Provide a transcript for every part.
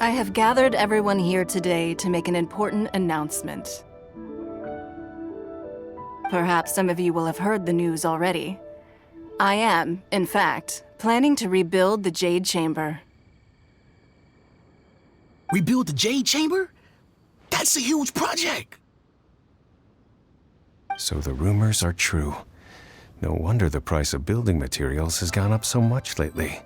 I have gathered everyone here today to make an important announcement. Perhaps some of you will have heard the news already. I am, in fact, planning to rebuild the Jade Chamber. Rebuild the Jade Chamber? That's a huge project! So the rumors are true. No wonder the price of building materials has gone up so much lately.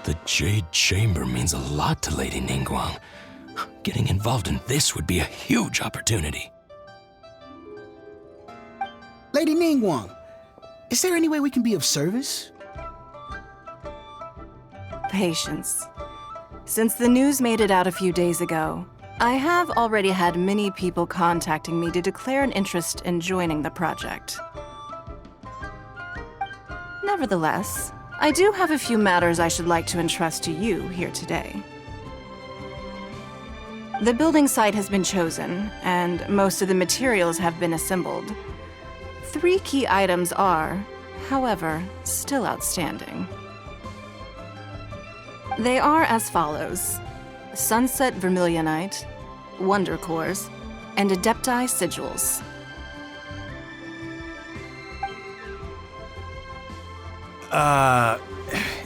The Jade Chamber means a lot to Lady Ningguang. Getting involved in this would be a huge opportunity. Lady Ningguang, is there any way we can be of service? Patience. Since the news made it out a few days ago, I have already had many people contacting me to declare an interest in joining the project. Nevertheless, I do have a few matters I should like to entrust to you here today. The building site has been chosen, and most of the materials have been assembled. 3 key items are, however, still outstanding. They are as follows: Sunset Vermilionite, Wonder Cores, and Adepti Sigils.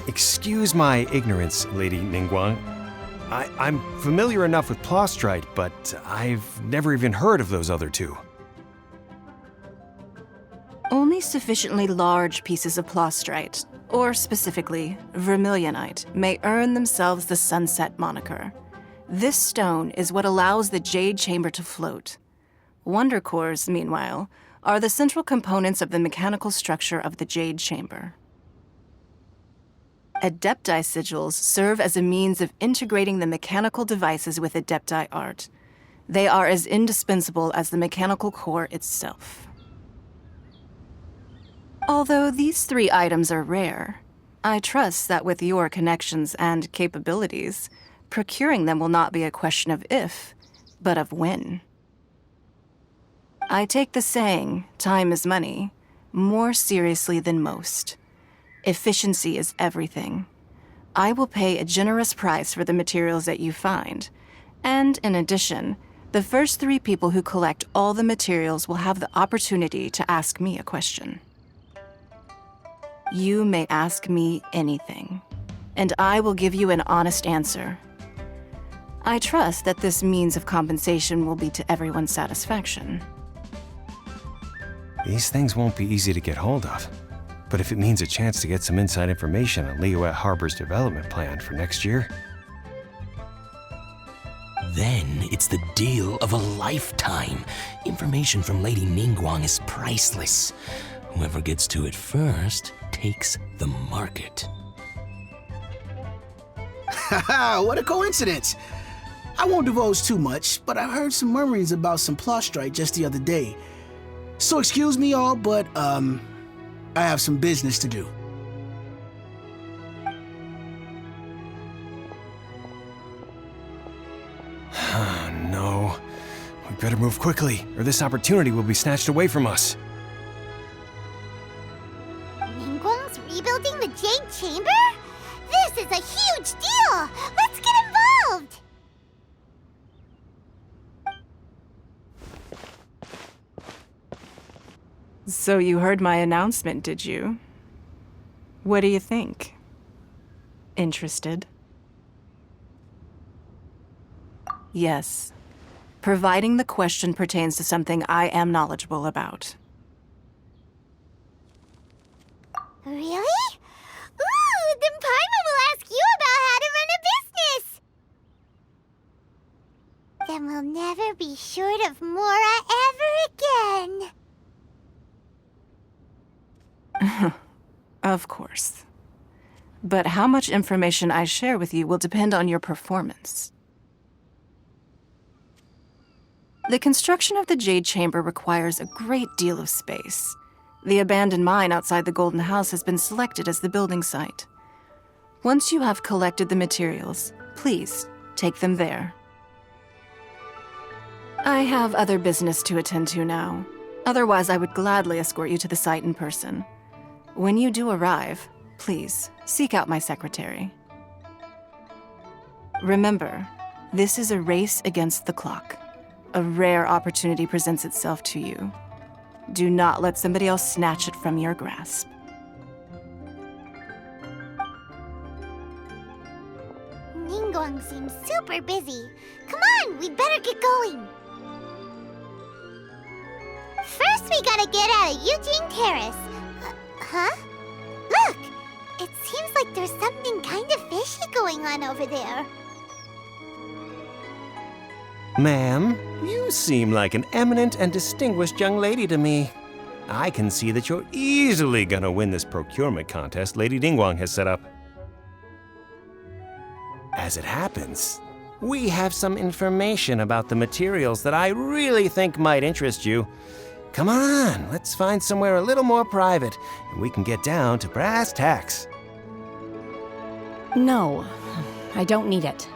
Excuse my ignorance, Lady Ningguang. I'm familiar enough with Plostrite, but I've never even heard of those other 2. Only sufficiently large pieces of Plostrite, or specifically Vermilionite, may earn themselves the Sunset moniker. This stone is what allows the Jade Chamber to float. Wonder Cores, meanwhile, are the central components of the mechanical structure of the Jade Chamber. Adepti Sigils serve as a means of integrating the mechanical devices with Adepti art. They are as indispensable as the mechanical core itself. Although these 3 items are rare, I trust that with your connections and capabilities, procuring them will not be a question of if, but of when. I take the saying, time is money, more seriously than most. Efficiency is everything. I will pay a generous price for the materials that you find, and in addition, the first 3 people who collect all the materials will have the opportunity to ask me a question. You may ask me anything, and I will give you an honest answer. I trust that this means of compensation will be to everyone's satisfaction. These things won't be easy to get hold of. But if it means a chance to get some inside information on Liyuet Harbor's development plan for next year... Then it's the deal of a lifetime. Information from Lady Ningguang is priceless. Whoever gets to it first takes the market. Haha, what a coincidence! I won't divulge too much, but I heard some murmurings about some Plostrite just the other day. So excuse me all, but, I have some business to do. No. We better move quickly, or this opportunity will be snatched away from us. Ningguang's rebuilding the Jade Chamber? This is a huge deal! Let's get involved! So you heard my announcement, did you? What do you think? Interested? Yes. Providing the question pertains to something I am knowledgeable about. Really? Ooh, then Paimon will ask you about how to run a business! Then we'll never be short of Mora ever again. Of course. But how much information I share with you will depend on your performance. The construction of the Jade Chamber requires a great deal of space. The abandoned mine outside the Golden House has been selected as the building site. Once you have collected the materials, please take them there. I have other business to attend to now. Otherwise, I would gladly escort you to the site in person. When you do arrive, please seek out my secretary. Remember, this is a race against the clock. A rare opportunity presents itself to you. Do not let somebody else snatch it from your grasp. Ningguang seems super busy. Come on, we'd better get going. First, we gotta get out of Eugene Terrace. Huh? Look! It seems like there's something kind of fishy going on over there. Ma'am, you seem like an eminent and distinguished young lady to me. I can see that you're easily gonna win this procurement contest Lady Ningguang has set up. As it happens, we have some information about the materials that I really think might interest you. Come on, let's find somewhere a little more private, and we can get down to brass tacks. No, I don't need it.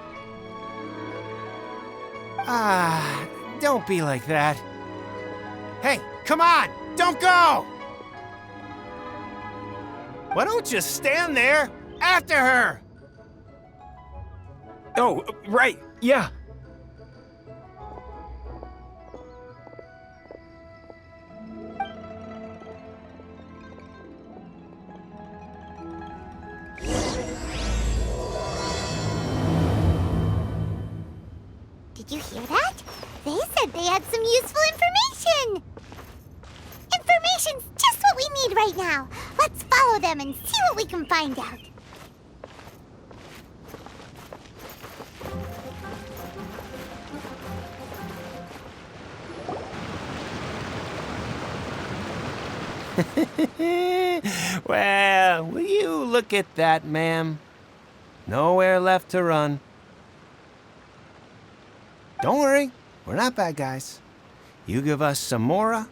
Don't be like that. Hey, come on, don't go! Why don't you stand there after her? Oh, right, yeah. Did you hear that? They said they had some useful information! Information's just what we need right now. Let's follow them and see what we can find out. Well, will you look at that, ma'am? Nowhere left to run. Don't worry, we're not bad guys. You give us some mora,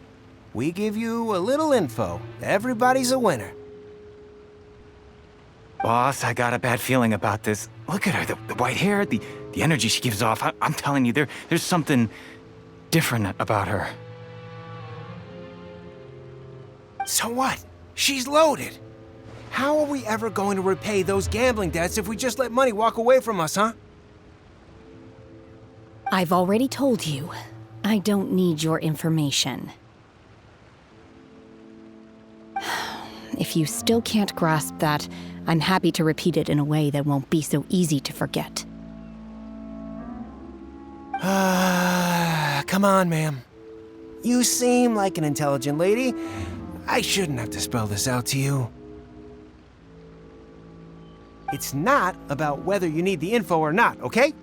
we give you a little info. Everybody's a winner. Boss, I got a bad feeling about this. Look at her, the white hair, the energy she gives off. I'm telling you, there's something different about her. So what? She's loaded. How are we ever going to repay those gambling debts if we just let money walk away from us, huh? I've already told you, I don't need your information. If you still can't grasp that, I'm happy to repeat it in a way that won't be so easy to forget. Come on, ma'am. You seem like an intelligent lady. I shouldn't have to spell this out to you. It's not about whether you need the info or not, okay?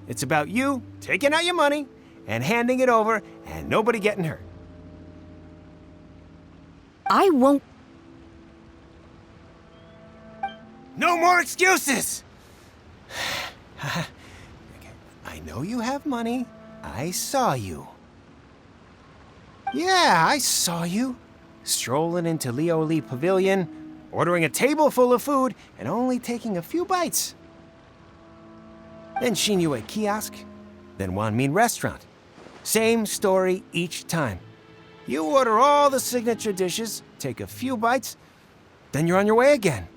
It's about you taking out your money and handing it over and nobody getting hurt. I won't. No more excuses! I know you have money. I saw you. Yeah, I saw you. Strolling into Leo Lee Pavilion, ordering a table full of food, and only taking a few bites. Then Shinyue Kiosk, then Wanmin Restaurant. Same story each time. You order all the signature dishes, take a few bites, then you're on your way again.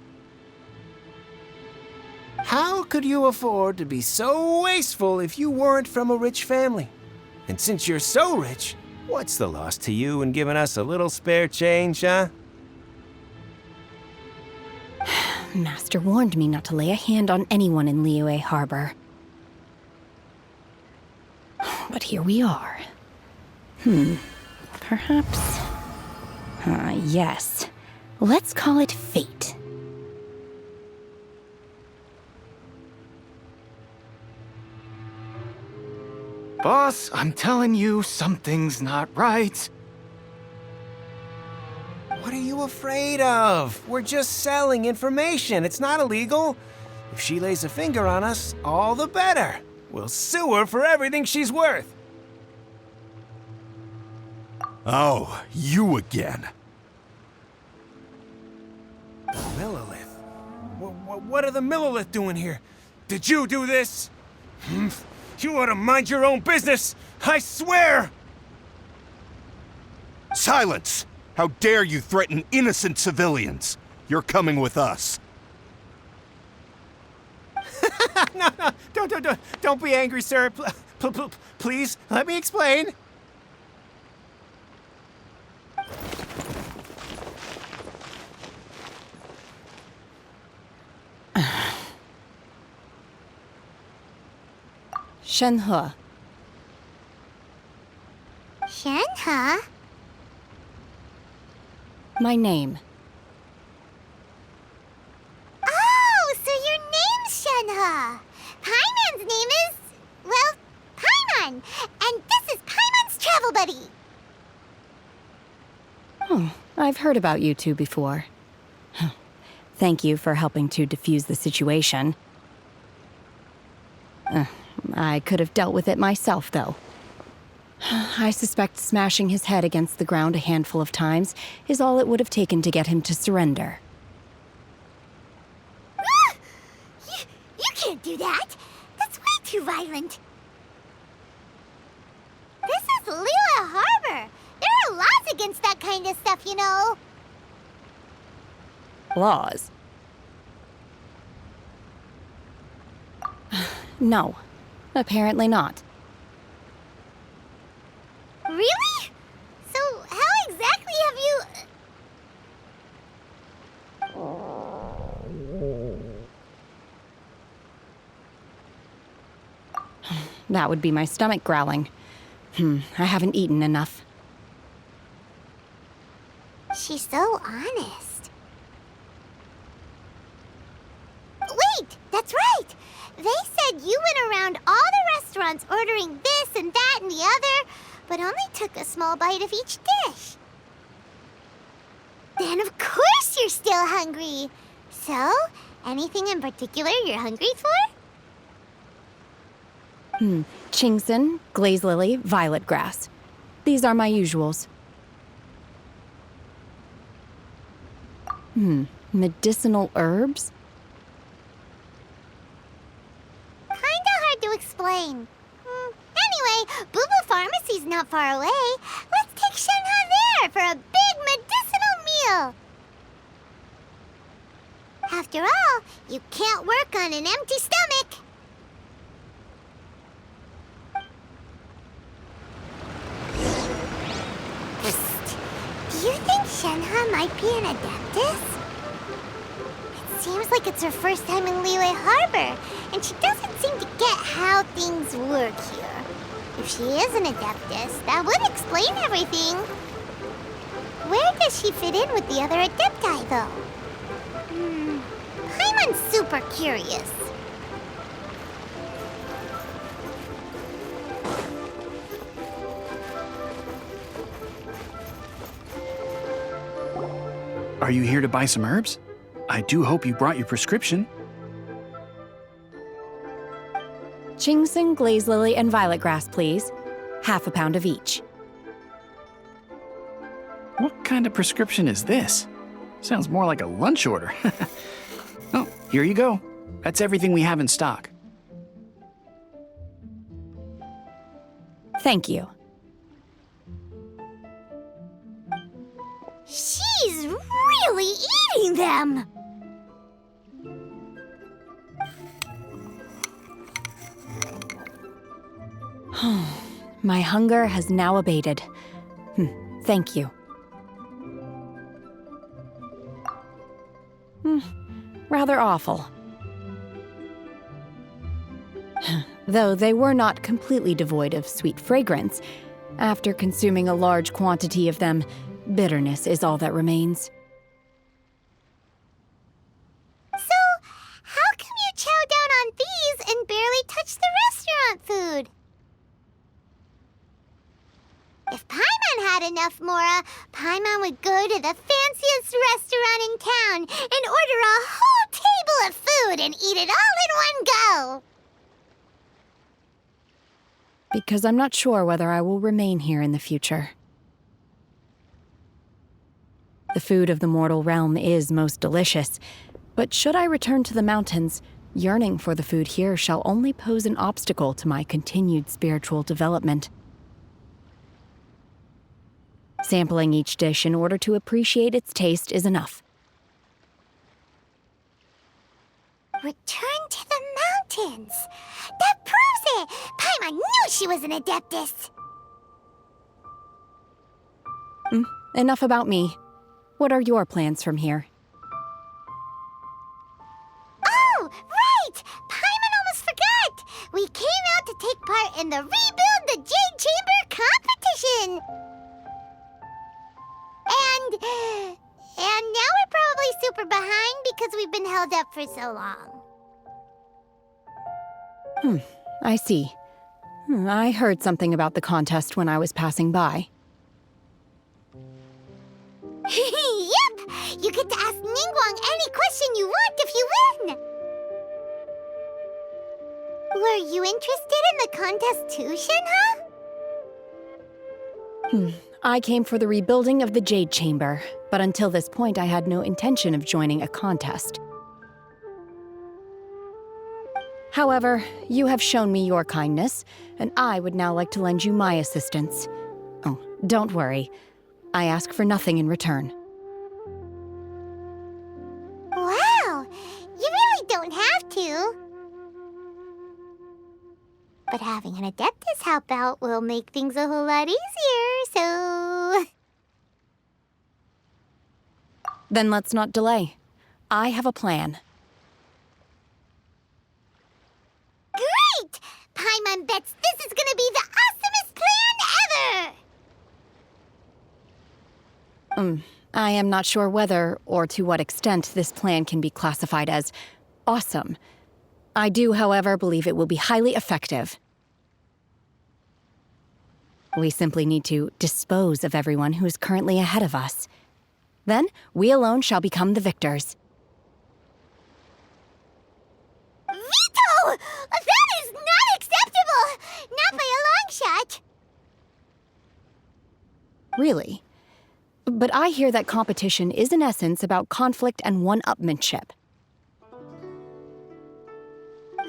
How could you afford to be so wasteful if you weren't from a rich family? And since you're so rich, what's the loss to you in giving us a little spare change, huh? Master warned me not to lay a hand on anyone in Liyue Harbor. But here we are. Perhaps... yes. Let's call it fate. Boss, I'm telling you, something's not right. What are you afraid of? We're just selling information. It's not illegal. If she lays a finger on us, all the better. We'll sue her for everything she's worth. Oh, you again. Millilith? What are the Millilith doing here? Did you do this? You ought to mind your own business, I swear! Silence! How dare you threaten innocent civilians? You're coming with us. No, don't be angry, sir. Please, let me explain. Shenhe. Shen, huh? My name. Oh, so your name's Shenhe. Paimon's name is, well, Paimon. And this is Paimon's travel buddy. Oh, I've heard about you two before. Thank you for helping to defuse the situation. I could have dealt with it myself, though. I suspect smashing his head against the ground a handful of times is all it would have taken to get him to surrender. You can't do that. That's way too violent. This is Liyue Harbor. There are laws against that kind of stuff, you know. Laws? No, apparently not. Really? So how exactly have you... That would be my stomach growling. I haven't eaten enough. She's so honest. Wait, that's right. They said you went around all the restaurants ordering this and that and the other, but only took a small bite of each dish. Then of course you're still hungry. So, anything in particular you're hungry for? Chingson, glaze lily, violet grass. These are my usuals. Medicinal herbs? Kinda hard to explain. Anyway, Boo Boo Pharmacy's not far away. Let's take Shenhe there for a big medicinal meal. After all, you can't work on an empty stomach. Psst. Do you think Shenhe might be an Adeptus? It seems like it's her first time in Liyue Harbor, and she doesn't seem to get how things work here. If she is an Adeptus, that would explain everything. Where does she fit in with the other Adepti, though? Paimon's super curious. Are you here to buy some herbs? I do hope you brought your prescription. Chingson, glaze lily, and violet grass, please. Half a pound of each. What kind of prescription is this? Sounds more like a lunch order. Oh, here you go. That's everything we have in stock. Thank you. She's really eating them! My hunger has now abated. Thank you. Rather awful. Though they were not completely devoid of sweet fragrance, after consuming a large quantity of them, bitterness is all that remains. So, how come you chow down on these and barely touch the restaurant food? If Paimon had enough Mora, Paimon would go to the fanciest restaurant in town and order a whole table of food and eat it all in one go. Because I'm not sure whether I will remain here in the future. The food of the mortal realm is most delicious, but should I return to the mountains, yearning for the food here shall only pose an obstacle to my continued spiritual development. Sampling each dish in order to appreciate its taste is enough. Return to the mountains. That proves it! Paimon knew she was an Adeptus. Enough about me. What are your plans from here? Oh, right! Paimon almost forgot! We came out to take part in the Rebuild the Jade Chamber competition! And now we're probably super behind because we've been held up for so long. I see. I heard something about the contest when I was passing by. Yep! You get to ask Ningguang any question you want if you win! Were you interested in the contest too, Shenhe? I came for the rebuilding of the Jade Chamber, but until this point I had no intention of joining a contest. However, you have shown me your kindness, and I would now like to lend you my assistance. Oh, don't worry. I ask for nothing in return. Wow! You really don't have to. But having an Adeptus help out will make things a whole lot easier, so... Then let's not delay. I have a plan. Great! Paimon bets this is gonna be the awesomest plan ever! I am not sure whether or to what extent this plan can be classified as awesome. I do, however, believe it will be highly effective. We simply need to dispose of everyone who is currently ahead of us. Then, we alone shall become the victors. Veto! That is not acceptable! Not by a long shot! Really? But I hear that competition is in essence about conflict and one-upmanship.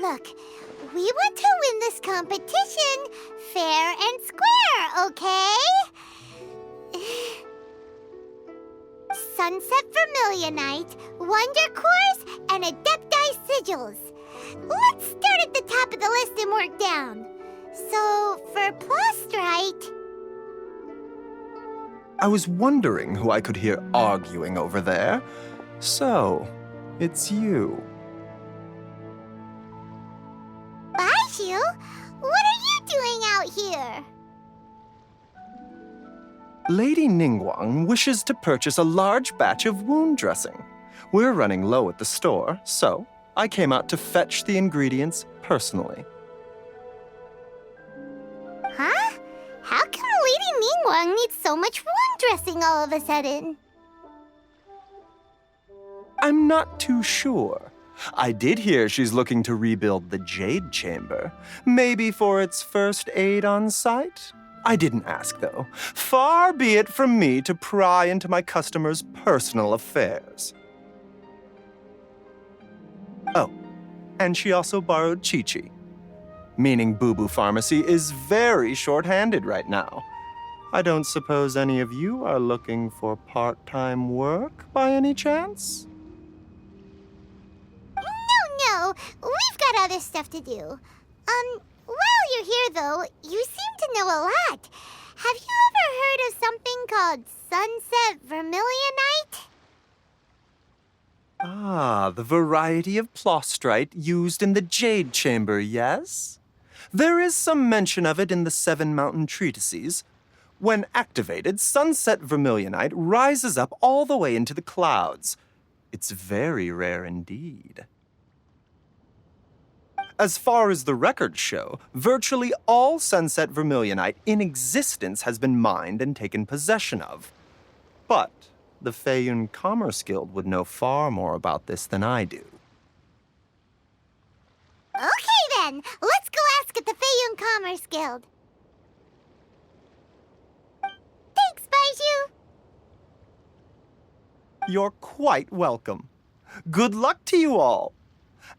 Look, we want to win this competition fair and square, okay? Sunset Vermilionite, Wonder Cores, and Adepti Sigils. Let's start at the top of the list and work down. So, for Plustrite... I was wondering who I could hear arguing over there. So, it's you. Baiju? What are you doing out here? Lady Ningguang wishes to purchase a large batch of wound dressing. We're running low at the store, so I came out to fetch the ingredients personally. Huh? How come Lady Ningguang needs so much wound dressing all of a sudden? I'm not too sure. I did hear she's looking to rebuild the Jade Chamber. Maybe for its first aid on site? I didn't ask, though. Far be it from me to pry into my customers' personal affairs. Oh, and she also borrowed Chi-Chi. Meaning Boo Boo Pharmacy is very short-handed right now. I don't suppose any of you are looking for part-time work by any chance? No, we've got other stuff to do. While you're here, though, you seem to know a lot. Have you ever heard of something called Sunset Vermilionite? Ah, the variety of Plustrite used in the Jade Chamber, yes? There is some mention of it in the Seven Mountain Treatises. When activated, Sunset Vermilionite rises up all the way into the clouds. It's very rare indeed. As far as the records show, virtually all Sunset Vermilionite in existence has been mined and taken possession of. But the Feiyun Commerce Guild would know far more about this than I do. Okay, then. Let's go ask at the Feiyun Commerce Guild. Thanks, Baiju. You're quite welcome. Good luck to you all.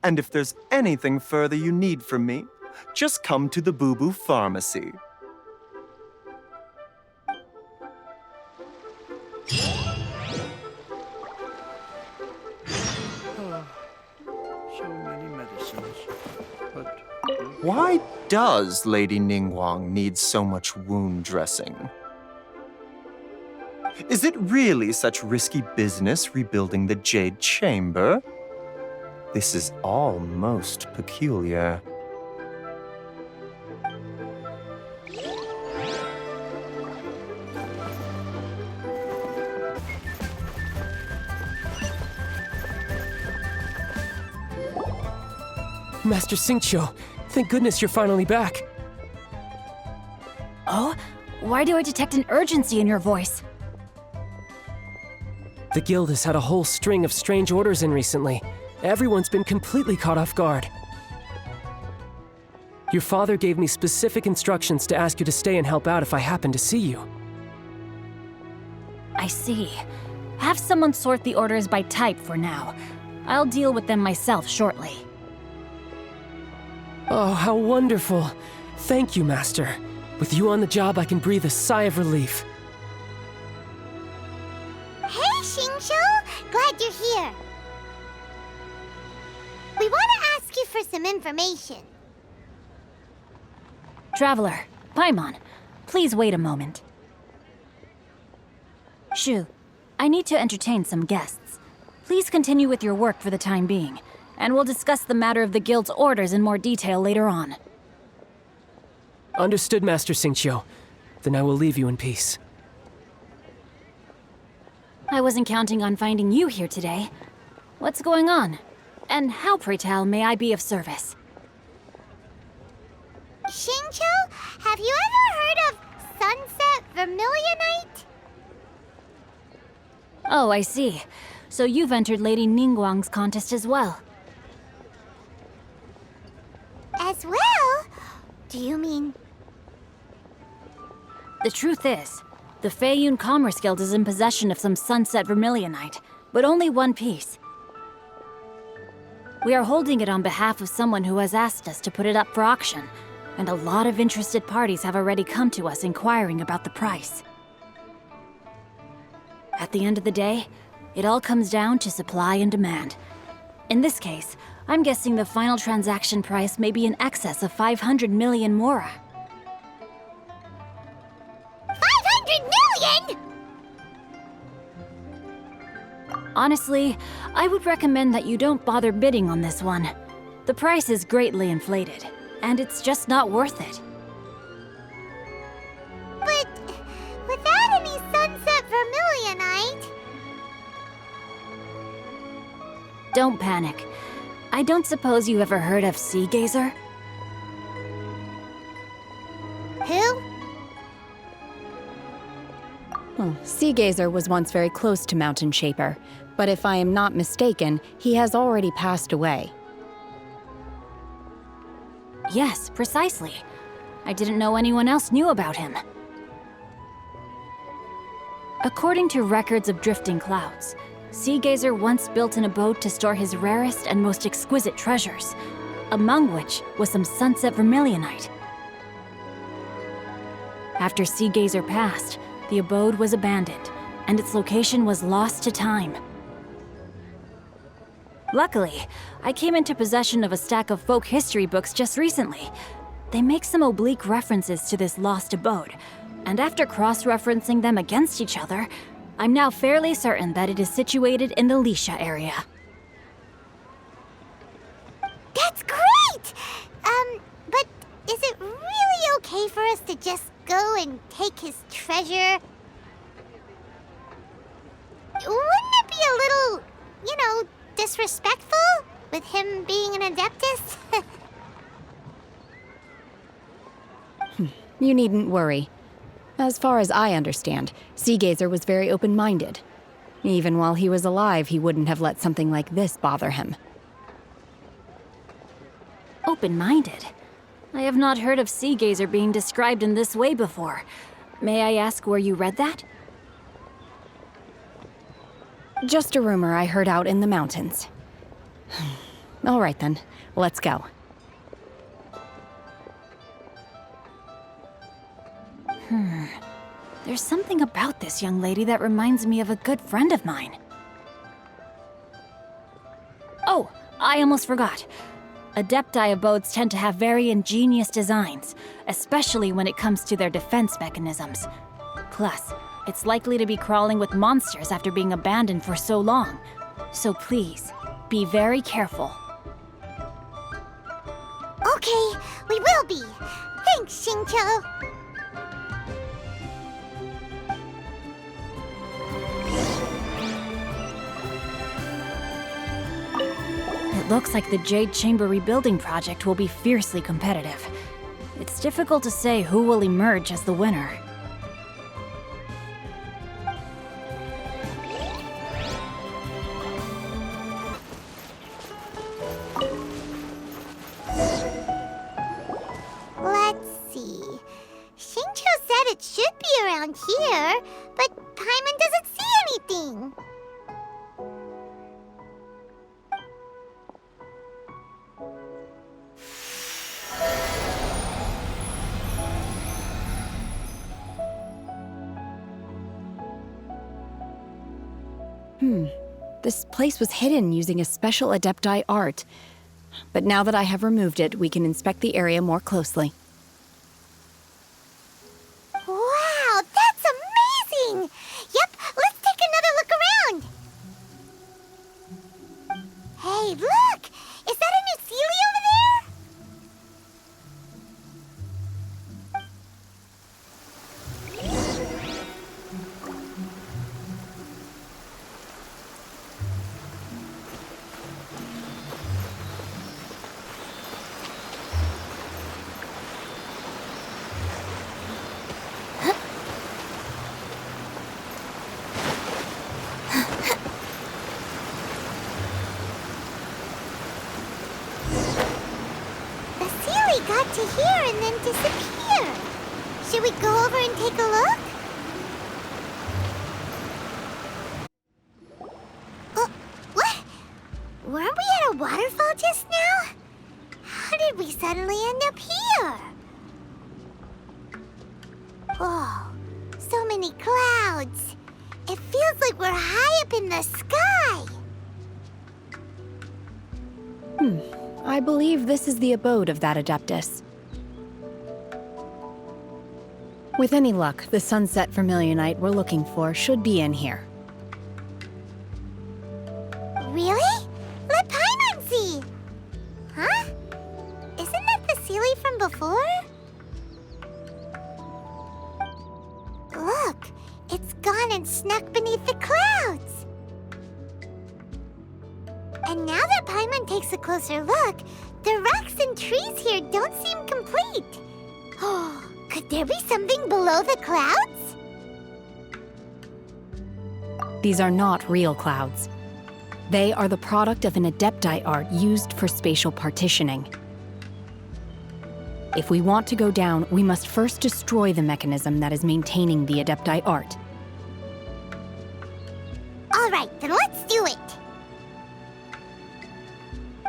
And if there's anything further you need from me, just come to the Boo Boo Pharmacy. Show me Why does Lady Ningguang need so much wound dressing? Is it really such risky business rebuilding the Jade Chamber? This is all most peculiar. Master Xingqiu, thank goodness you're finally back. Oh? Why do I detect an urgency in your voice? The guild has had a whole string of strange orders in recently. Everyone's been completely caught off guard. Your father gave me specific instructions to ask you to stay and help out if I happen to see you. I see. Have someone sort the orders by type for now. I'll deal with them myself shortly. Oh, how wonderful. Thank you, Master. With you on the job, I can breathe a sigh of relief. Hey, Xingqiu! Glad you're here. We want to ask you for some information. Traveler, Paimon, please wait a moment. Shu, I need to entertain some guests. Please continue with your work for the time being, and we'll discuss the matter of the guild's orders in more detail later on. Understood, Master Xingqiu. Then I will leave you in peace. I wasn't counting on finding you here today. What's going on? And how, pray tell, may I be of service? Xingqiu, have you ever heard of Sunset Vermilionite? Oh, I see. So you've entered Lady Ningguang's contest as well. As well? Do you mean... The truth is, the Feiyun Commerce Guild is in possession of some Sunset Vermilionite, but only one piece. We are holding it on behalf of someone who has asked us to put it up for auction, and a lot of interested parties have already come to us inquiring about the price. At the end of the day, it all comes down to supply and demand. In this case, I'm guessing the final transaction price may be in excess of 500 million mora. 500 million?! Honestly, I would recommend that you don't bother bidding on this one. The price is greatly inflated, and it's just not worth it. But without any Sunset Vermilionite... Don't panic. I don't suppose you ever heard of Sea Gazer? Who? Well, Sea Gazer was once very close to Mountain Shaper, but if I am not mistaken, he has already passed away. Yes, precisely. I didn't know anyone else knew about him. According to records of drifting clouds, Sea Gazer once built an abode to store his rarest and most exquisite treasures, among which was some Sunset Vermilionite. After Sea Gazer passed, the abode was abandoned, and its location was lost to time. Luckily, I came into possession of a stack of folk history books just recently. They make some oblique references to this lost abode, and after cross-referencing them against each other, I'm now fairly certain that it is situated in the Lisha area. That's great! But is it really okay for us to just go and take his treasure? Wouldn't it be a little, disrespectful with him being an Adeptus? You needn't worry. As far as I understand, Sea Gazer was very open-minded. Even while he was alive, he wouldn't have let something like this bother him. Open-minded? I have not heard of Sea Gazer being described in this way before. May I ask where you read that? Just a rumor I heard out in the mountains. All right then, let's go. There's something about this young lady that reminds me of a good friend of mine. Oh, I almost forgot. Adepti abodes tend to have very ingenious designs, especially when it comes to their defense mechanisms. Plus, it's likely to be crawling with monsters after being abandoned for so long. So please, be very careful. Okay, we will be. Thanks, Xingqiu. It looks like the Jade Chamber rebuilding project will be fiercely competitive. It's difficult to say who will emerge as the winner. Let's see. Xingqiu said it should be around here, but Paimon doesn't see anything. This place was hidden using a special Adepti art. But now that I have removed it, we can inspect the area more closely. Wow, that's amazing! Yep, let's take another look around. Hey, look! Is that a new Sealy over there? The Sealy got to here and then disappeared. Should we go over and take a look? What? Weren't we at a waterfall just now? How did we suddenly end up here? Oh, so many clouds. It feels like we're high up in the sky. I believe this is the abode of that Adeptus. With any luck, the sunset vermilionite we're looking for should be in here. Really? Let Paimon see! Huh? Isn't that the Sealy from before? Look, it's gone and snuck beneath the clouds. And now that Paimon takes a closer look, the rocks and trees here don't seem complete. Oh, could there be something below the clouds? These are not real clouds. They are the product of an Adepti art used for spatial partitioning. If we want to go down, we must first destroy the mechanism that is maintaining the Adepti art. All right, then let's do it.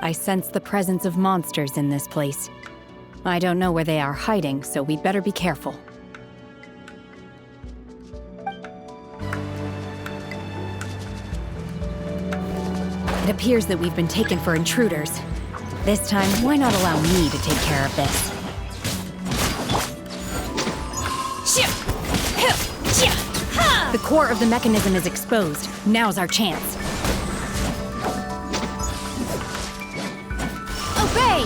I sense the presence of monsters in this place. I don't know where they are hiding, so we'd better be careful. It appears that we've been taken for intruders. This time, why not allow me to take care of this? The core of the mechanism is exposed. Now's our chance. Obey!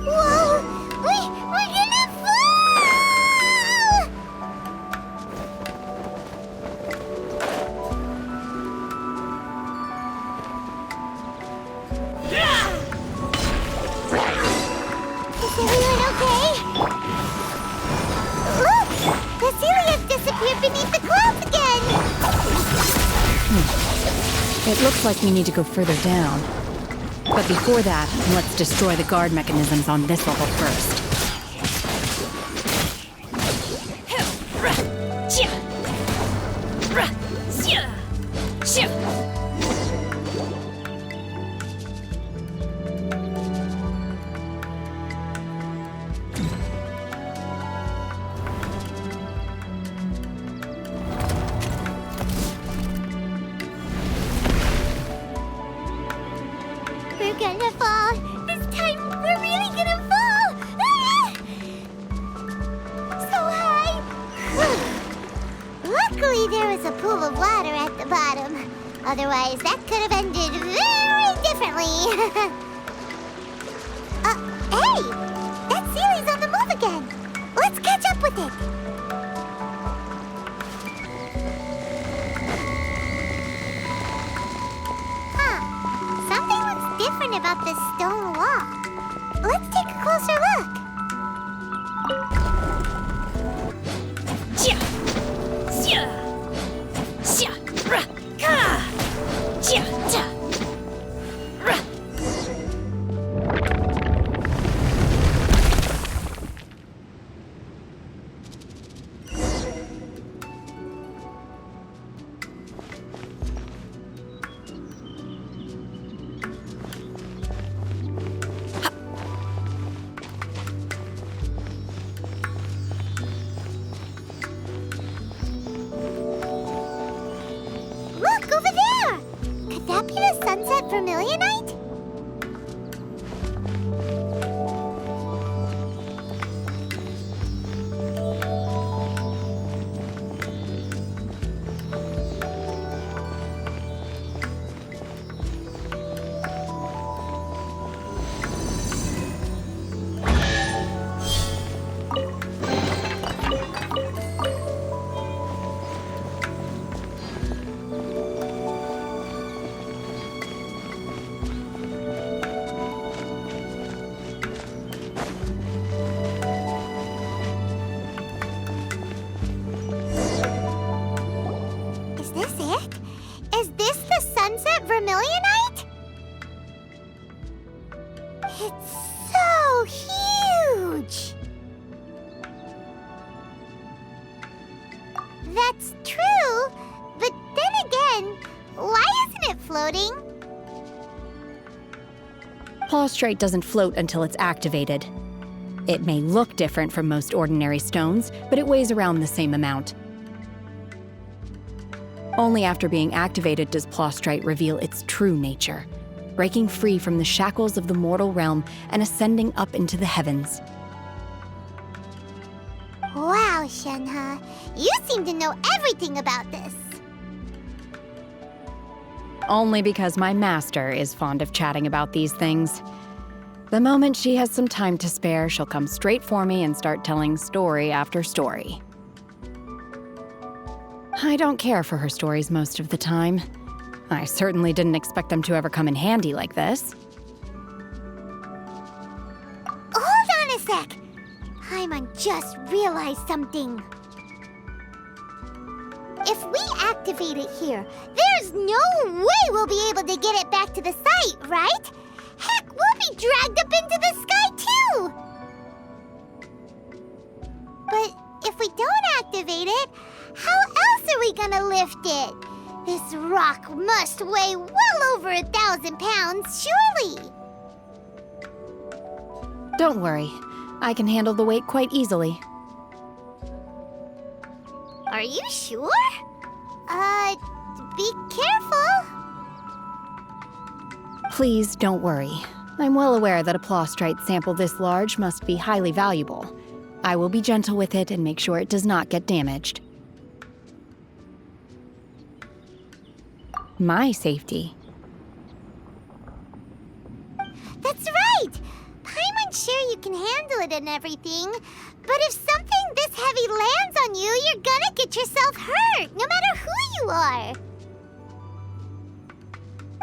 Whoa! We're gonna fall! Is everyone okay? Look! The Sealy has disappeared beneath the clouds again! It looks like we need to go further down. But before that, let's destroy the guard mechanisms on this level first. Luckily, there was a pool of water at the bottom. Otherwise, that could have ended very differently. Hey! That Sealy's on the move again. Let's catch up with it. Huh. Something looks different about this stone wall. Let's take a closer look. Look, over there! Could that be the sunset vermilionite? Is this it? Is this the sunset vermilionite? It's so huge! That's true, but then again, why isn't it floating? Plaustrite doesn't float until it's activated. It may look different from most ordinary stones, but it weighs around the same amount. Only after being activated does Plaustrite reveal its true nature, breaking free from the shackles of the mortal realm and ascending up into the heavens. Wow, Shenhe, you seem to know everything about this. Only because my master is fond of chatting about these things. The moment she has some time to spare, she'll come straight for me and start telling story after story. I don't care for her stories most of the time. I certainly didn't expect them to ever come in handy like this. Hold on a sec! Paimon just realized something. If we activate it here, there's no way we'll be able to get it back to the site, right? Heck, we'll be dragged up into the sky too! But if we don't activate it, how else are we gonna lift it? This rock must weigh well over 1,000 pounds, surely! Don't worry. I can handle the weight quite easily. Are you sure? Be careful! Please don't worry. I'm well aware that a plaustrite sample this large must be highly valuable. I will be gentle with it and make sure it does not get damaged. My safety. That's right! Paimon's sure you can handle it and everything, but if something this heavy lands on you, you're gonna get yourself hurt, no matter who you are.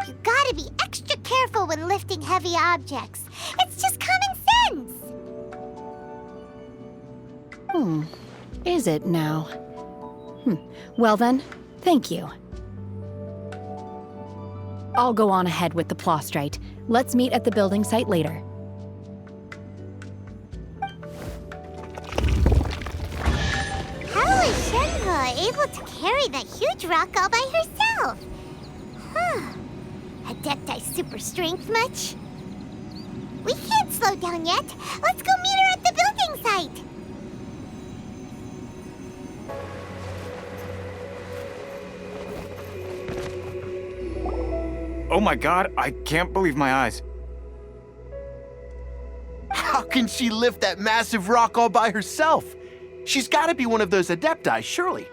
You gotta be extra careful when lifting heavy objects. It's just common sense. Is it now? Well then, thank you. I'll go on ahead with the plaustrite. Let's meet at the building site later. How is Shenhe able to carry that huge rock all by herself? Adepti super strength much? We can't slow down yet. Let's go meet her at the building site. Oh my god, I can't believe my eyes. How can she lift that massive rock all by herself? She's gotta be one of those Adepti, surely.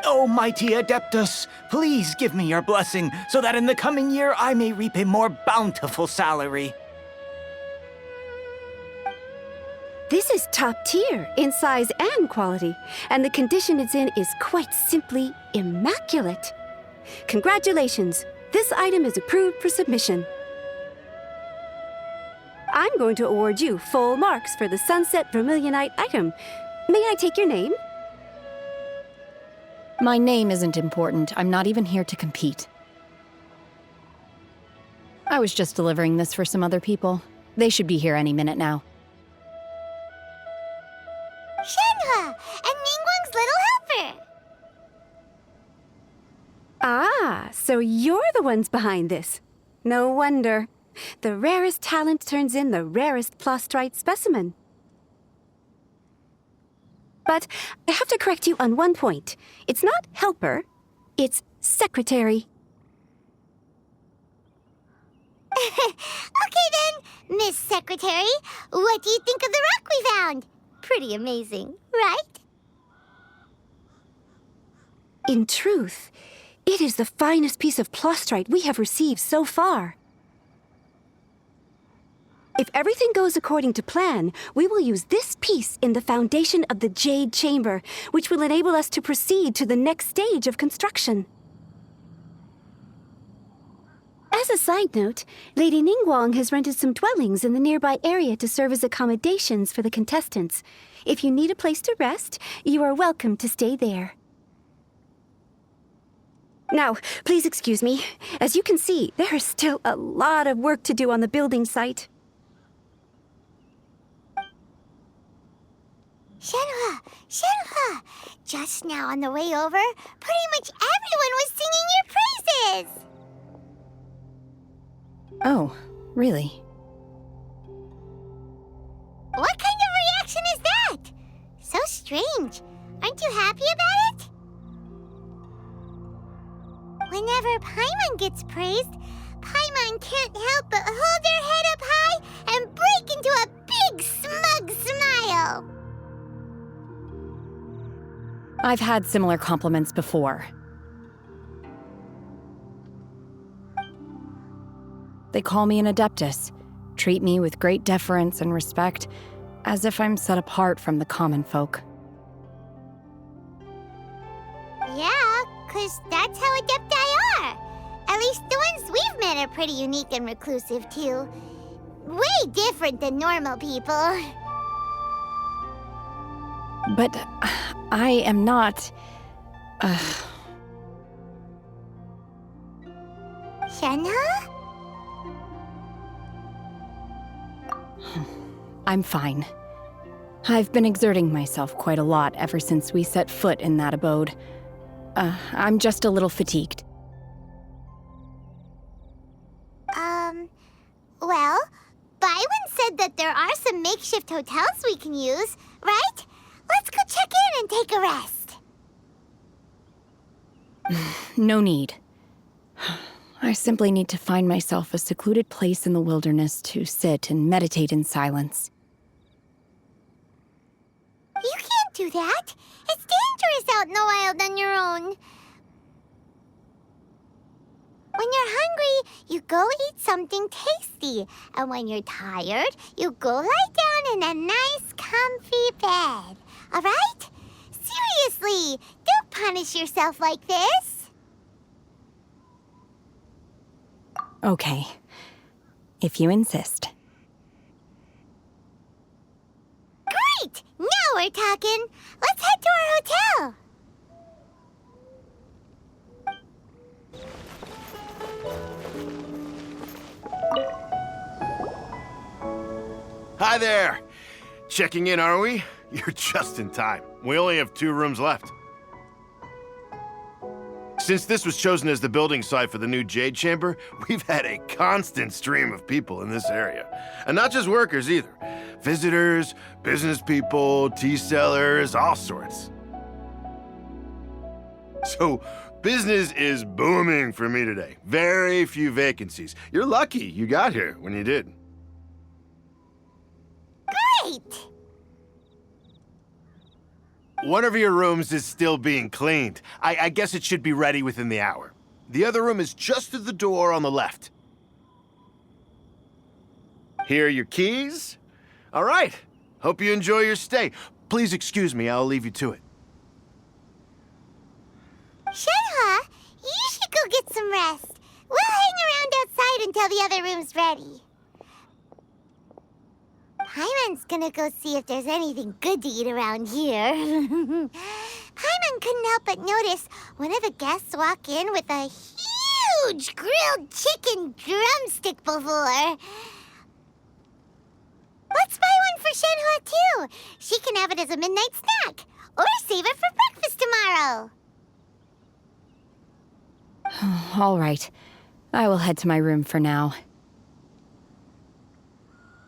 O mighty Adeptus, please give me your blessing so that in the coming year I may reap a more bountiful salary. This is top tier in size and quality, and the condition it's in is quite simply immaculate. Congratulations, this item is approved for submission. I'm going to award you full marks for the Sunset Vermilionite item. May I take your name? My name isn't important. I'm not even here to compete. I was just delivering this for some other people. They should be here any minute now. Shenhe and Ningguang's little helper. Ah, so you're the ones behind this. No wonder. The rarest talent turns in the rarest Plostrite specimen. But I have to correct you on one point. It's not helper, it's secretary. Okay then, Miss Secretary, what do you think of the rock we found? Pretty amazing, right? In truth, it is the finest piece of Plostrite we have received so far. If everything goes according to plan, we will use this piece in the foundation of the Jade Chamber, which will enable us to proceed to the next stage of construction. As a side note, Lady Ningguang has rented some dwellings in the nearby area to serve as accommodations for the contestants. If you need a place to rest, you are welcome to stay there. Now, please excuse me. As you can see, there is still a lot of work to do on the building site. Shenhe! Just now on the way over, pretty much everyone was singing your praises! Oh, really? What kind of reaction is that? So strange. Aren't you happy about it? Whenever Paimon gets praised, Paimon can't help but hold their head up high and break into a big smug smile. I've had similar compliments before. They call me an Adeptus, treat me with great deference and respect, as if I'm set apart from the common folk. Yeah, 'cause that's how Adepti are. At least the ones we've met are pretty unique and reclusive, too. Way different than normal people. But I am not... Shenhe? I'm fine. I've been exerting myself quite a lot ever since we set foot in that abode. I'm just a little fatigued. Well, Byron said that there are some makeshift hotels we can use, right? Let's go check in and take a rest. No need. I simply need to find myself a secluded place in the wilderness to sit and meditate in silence. You can't do that. It's dangerous out in the wild on your own. When you're hungry, you go eat something tasty. And when you're tired, you go lie down in a nice, comfy bed. All right? Seriously, don't punish yourself like this. Okay, if you insist. Great! Now we're talking. Let's head to our hotel. Hi there. Checking in, are we? You're just in time. We only have 2 rooms left. Since this was chosen as the building site for the new Jade Chamber, we've had a constant stream of people in this area. And not just workers either. Visitors, business people, tea sellers, all sorts. So, business is booming for me today. Very few vacancies. You're lucky you got here when you did. Great! One of your rooms is still being cleaned. I guess it should be ready within the hour. The other room is just through the door on the left. Here are your keys. All right. Hope you enjoy your stay. Please excuse me, I'll leave you to it. Shenhe, you should go get some rest. We'll hang around outside until the other room's ready. Paimon's gonna go see if there's anything good to eat around here. Paimon couldn't help but notice one of the guests walk in with a huge grilled chicken drumstick before. Let's buy one for Shenhe too. She can have it as a midnight snack, or save it for breakfast tomorrow. All right. I will head to my room for now.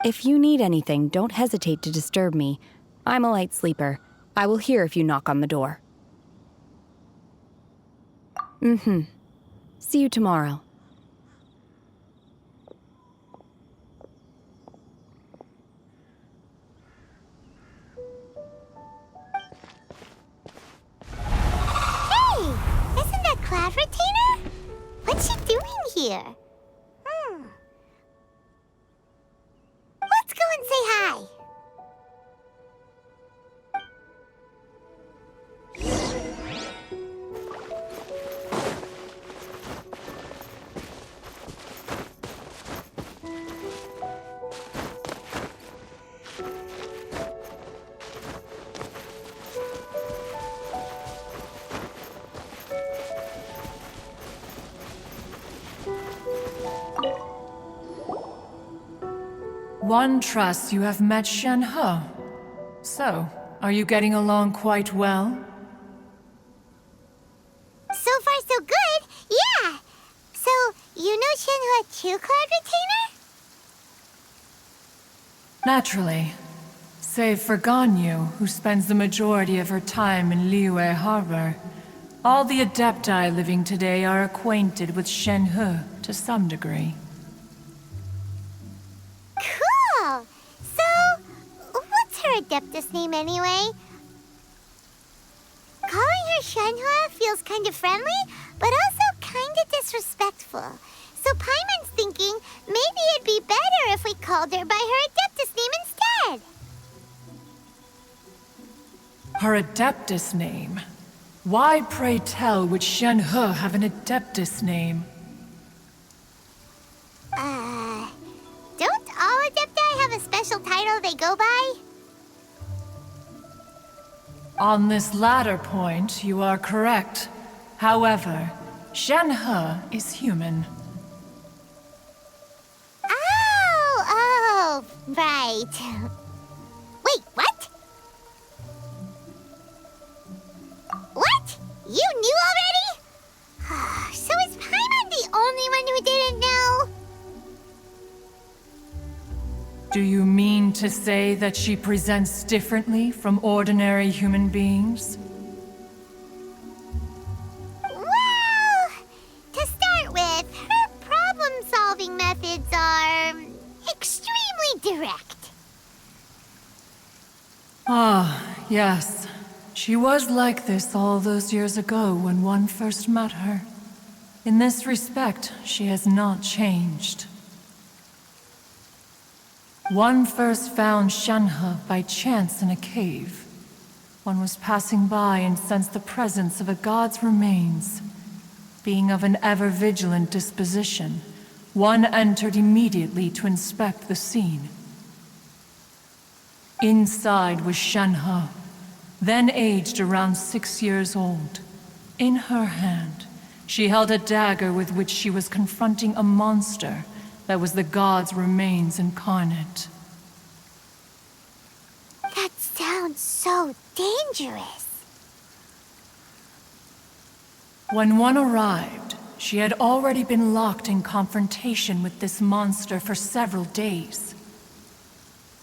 If you need anything, don't hesitate to disturb me. I'm a light sleeper. I will hear if you knock on the door. See you tomorrow. Hey! Isn't that Cloud Retainer? What's she doing here? Let's go and say hi. One trusts you have met Shenhe. So, are you getting along quite well? So far, so good. Yeah. So, you know Shenhe too, Cloud Retainer? Naturally. Save for Ganyu, who spends the majority of her time in Liyue Harbor. All the Adepti living today are acquainted with Shenhe to some degree. Cool. So, what's her Adeptus name anyway? Calling her Shenhe feels kind of friendly, but also kind of disrespectful. So Paimon's thinking maybe it'd be better if we called her by her Adeptus name instead. Her Adeptus name? Why, pray tell, would Shenhe have an Adeptus name? Don't all Adepti have a special title they go by? On this latter point, you are correct. However, Shenhe is human. Oh, right. Wait, what? What? You knew already? So is Paimon the only one who didn't know? Do you mean to say that she presents differently from ordinary human beings? Well, to start with, her problem-solving methods are extremely direct. Ah, yes. She was like this all those years ago when one first met her. In this respect, she has not changed. One first found Shenhe by chance in a cave. One was passing by and sensed the presence of a god's remains. Being of an ever-vigilant disposition, one entered immediately to inspect the scene. Inside was Shenhe, then aged around 6 years old. In her hand, she held a dagger with which she was confronting a monster that was the god's remains incarnate. That sounds so dangerous. When one arrived, she had already been locked in confrontation with this monster for several days.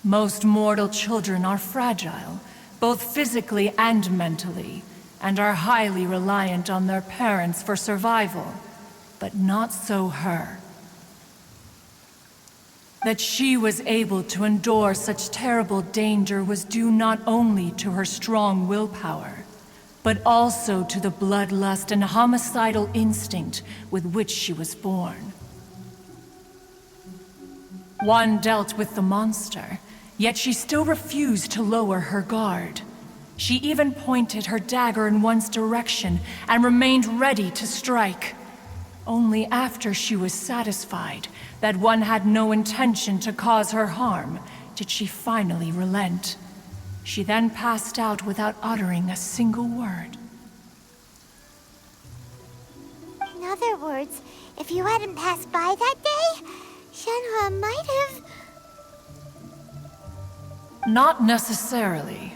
Most mortal children are fragile, both physically and mentally, and are highly reliant on their parents for survival. But not so her. That she was able to endure such terrible danger was due not only to her strong willpower, but also to the bloodlust and homicidal instinct with which she was born. One dealt with the monster, yet she still refused to lower her guard. She even pointed her dagger in one's direction and remained ready to strike. Only after she was satisfied that one had no intention to cause her harm did she finally relent. She then passed out without uttering a single word. In other words, if you hadn't passed by that day, Shenhe might have... Not necessarily.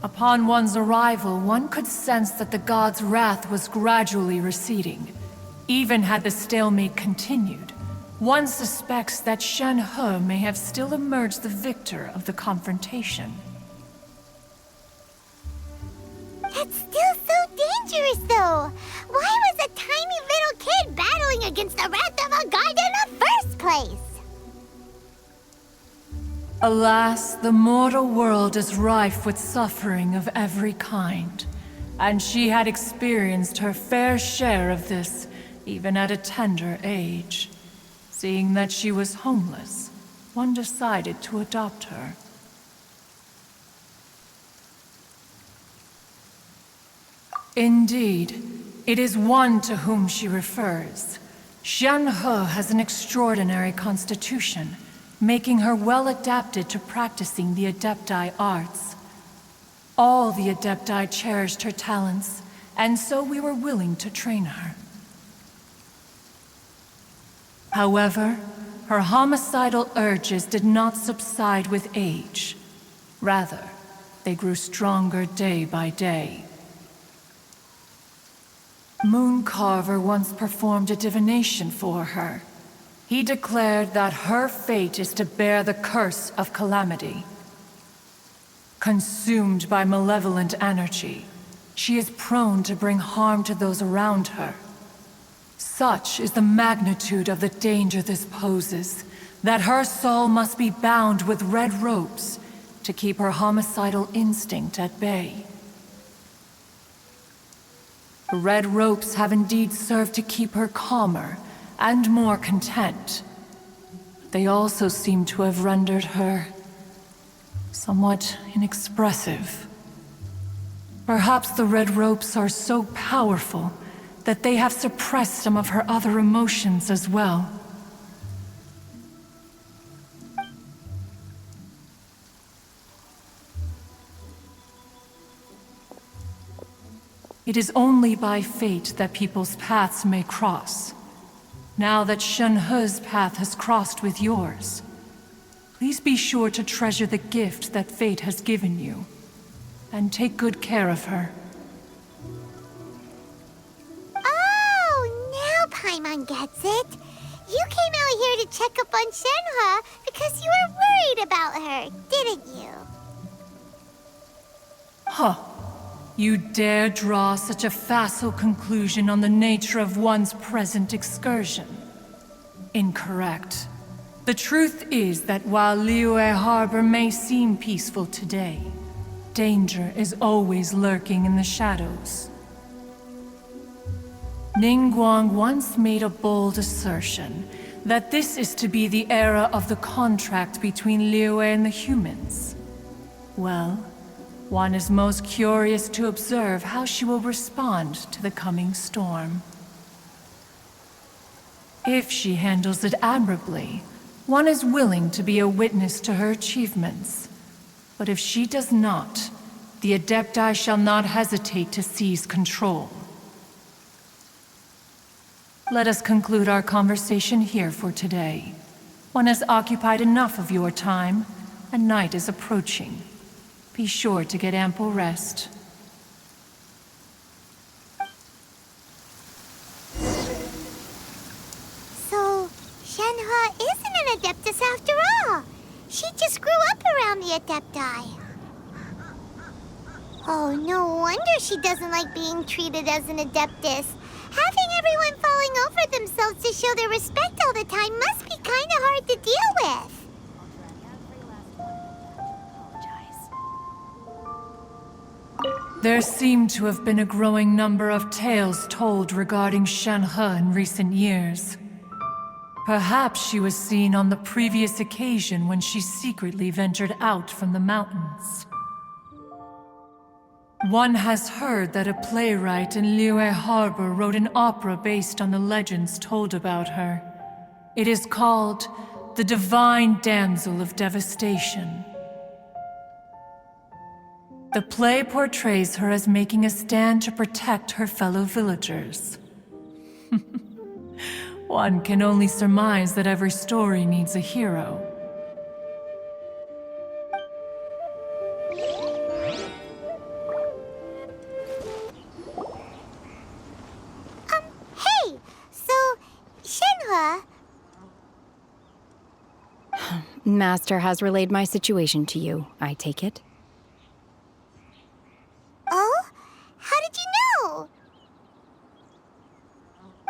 Upon one's arrival, one could sense that the god's wrath was gradually receding. Even had the stalemate continued, one suspects that Shenhe may have still emerged the victor of the confrontation. That's still so dangerous, though. Why was a tiny little kid battling against the wrath of a god in the first place? Alas, the mortal world is rife with suffering of every kind, and she had experienced her fair share of this, even at a tender age. Seeing that she was homeless, one decided to adopt her. Indeed, it is one to whom she refers. Shenhe has an extraordinary constitution, making her well adapted to practicing the Adepti arts. All the Adepti cherished her talents, and so we were willing to train her. However, her homicidal urges did not subside with age. Rather, they grew stronger day by day. Mooncarver once performed a divination for her. He declared that her fate is to bear the curse of calamity. Consumed by malevolent energy, she is prone to bring harm to those around her. Such is the magnitude of the danger this poses, that her soul must be bound with red ropes to keep her homicidal instinct at bay. The red ropes have indeed served to keep her calmer and more content. They also seem to have rendered her somewhat inexpressive. Perhaps the red ropes are so powerful that they have suppressed some of her other emotions as well. It is only by fate that people's paths may cross. Now that Shenhe's path has crossed with yours, please be sure to treasure the gift that fate has given you, and take good care of her. Oh, now Paimon gets it. You came out here to check up on Shenhe because you were worried about her, didn't you? Huh. You dare draw such a facile conclusion on the nature of one's present excursion? Incorrect. The truth is that while Liyue Harbor may seem peaceful today, danger is always lurking in the shadows. Ningguang once made a bold assertion that this is to be the era of the contract between Liyue and the humans. Well, one is most curious to observe how she will respond to the coming storm. If she handles it admirably, one is willing to be a witness to her achievements. But if she does not, the Adepti shall not hesitate to seize control. Let us conclude our conversation here for today. One has occupied enough of your time, and night is approaching. Be sure to get ample rest. So, Shenhe isn't an Adeptus after all. She just grew up around the Adepti. Oh, no wonder she doesn't like being treated as an Adeptus. Having everyone falling over themselves to show their respect all the time must be kinda hard to deal with. There seem to have been a growing number of tales told regarding Shenhe in recent years. Perhaps she was seen on the previous occasion when she secretly ventured out from the mountains. One has heard that a playwright in Liyue Harbor wrote an opera based on the legends told about her. It is called The Divine Damsel of Devastation. The play portrays her as making a stand to protect her fellow villagers. One can only surmise that every story needs a hero. Hey! So, Shenhe... Master has relayed my situation to you, I take it. Oh? How did you know?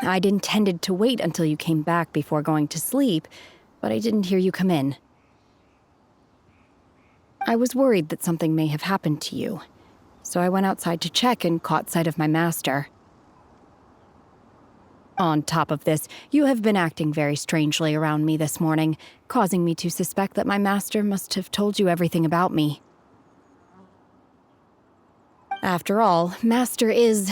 I'd intended to wait until you came back before going to sleep, but I didn't hear you come in. I was worried that something may have happened to you, so I went outside to check and caught sight of my master. On top of this, you have been acting very strangely around me this morning, causing me to suspect that my master must have told you everything about me. After all, Master is...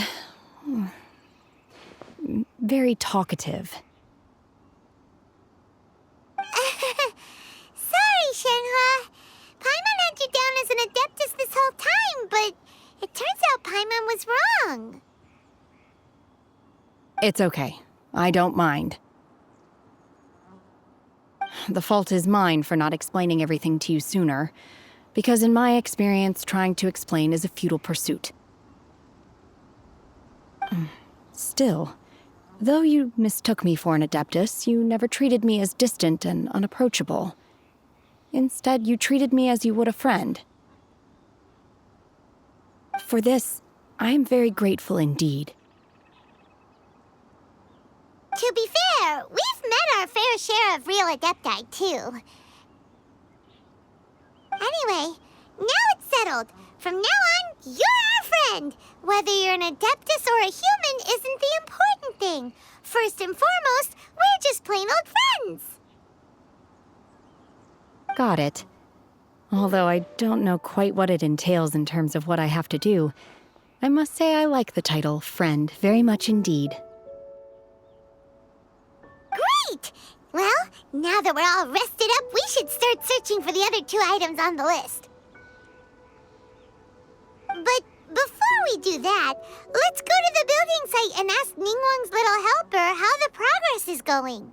very talkative. Sorry, Shenhe. Paimon had you down as an adeptus this whole time, but it turns out Paimon was wrong. It's okay. I don't mind. The fault is mine for not explaining everything to you sooner, because in my experience, trying to explain is a futile pursuit. Still, though you mistook me for an adeptus, you never treated me as distant and unapproachable. Instead, you treated me as you would a friend. For this, I am very grateful indeed. To be fair, we've met our fair share of real adepti, too. Anyway, now it's settled. From now on, you're our friend. Whether you're an adeptus or a human isn't the important thing. First and foremost, we're just plain old friends. Got it. Although I don't know quite what it entails in terms of what I have to do, I must say I like the title friend very much indeed. Great! Well, now that we're all rested up, we should start searching for the other 2 items on the list. But before we do that, let's go to the building site and ask Ningguang's little helper how the progress is going.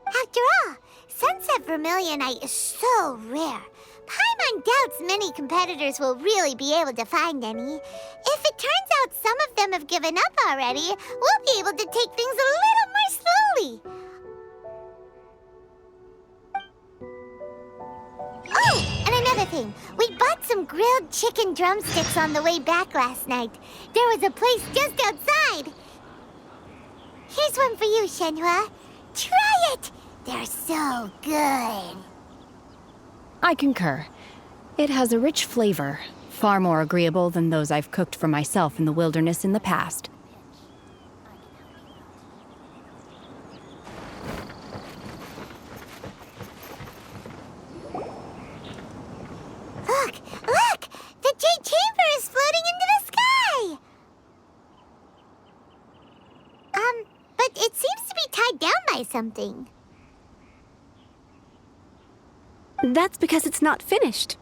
After all, Sunset Vermilionite is so rare. Paimon doubts many competitors will really be able to find any. If it turns out some of them have given up already, we'll be able to take things a little more slowly. Oh, and another thing. We bought some grilled chicken drumsticks on the way back last night. There was a place just outside. Here's one for you, Shenhe. Try it! They're so good. I concur. It has a rich flavor, far more agreeable than those I've cooked for myself in the wilderness in the past. Look! Look! The Jade Chamber is floating into the sky! But it seems to be tied down by something. That's because it's not finished.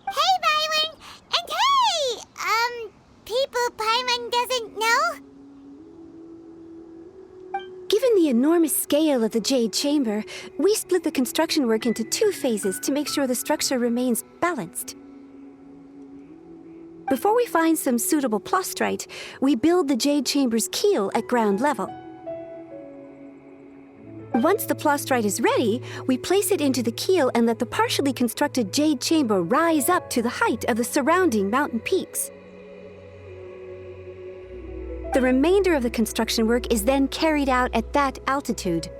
Hey, Byron! And hey! People Paimon doesn't know? Given the enormous scale of the Jade Chamber, we split the construction work into 2 phases to make sure the structure remains balanced. Before we find some suitable plastrite, we build the Jade Chamber's keel at ground level. Once the plastrite is ready, we place it into the keel and let the partially constructed Jade Chamber rise up to the height of the surrounding mountain peaks. The remainder of the construction work is then carried out at that altitude.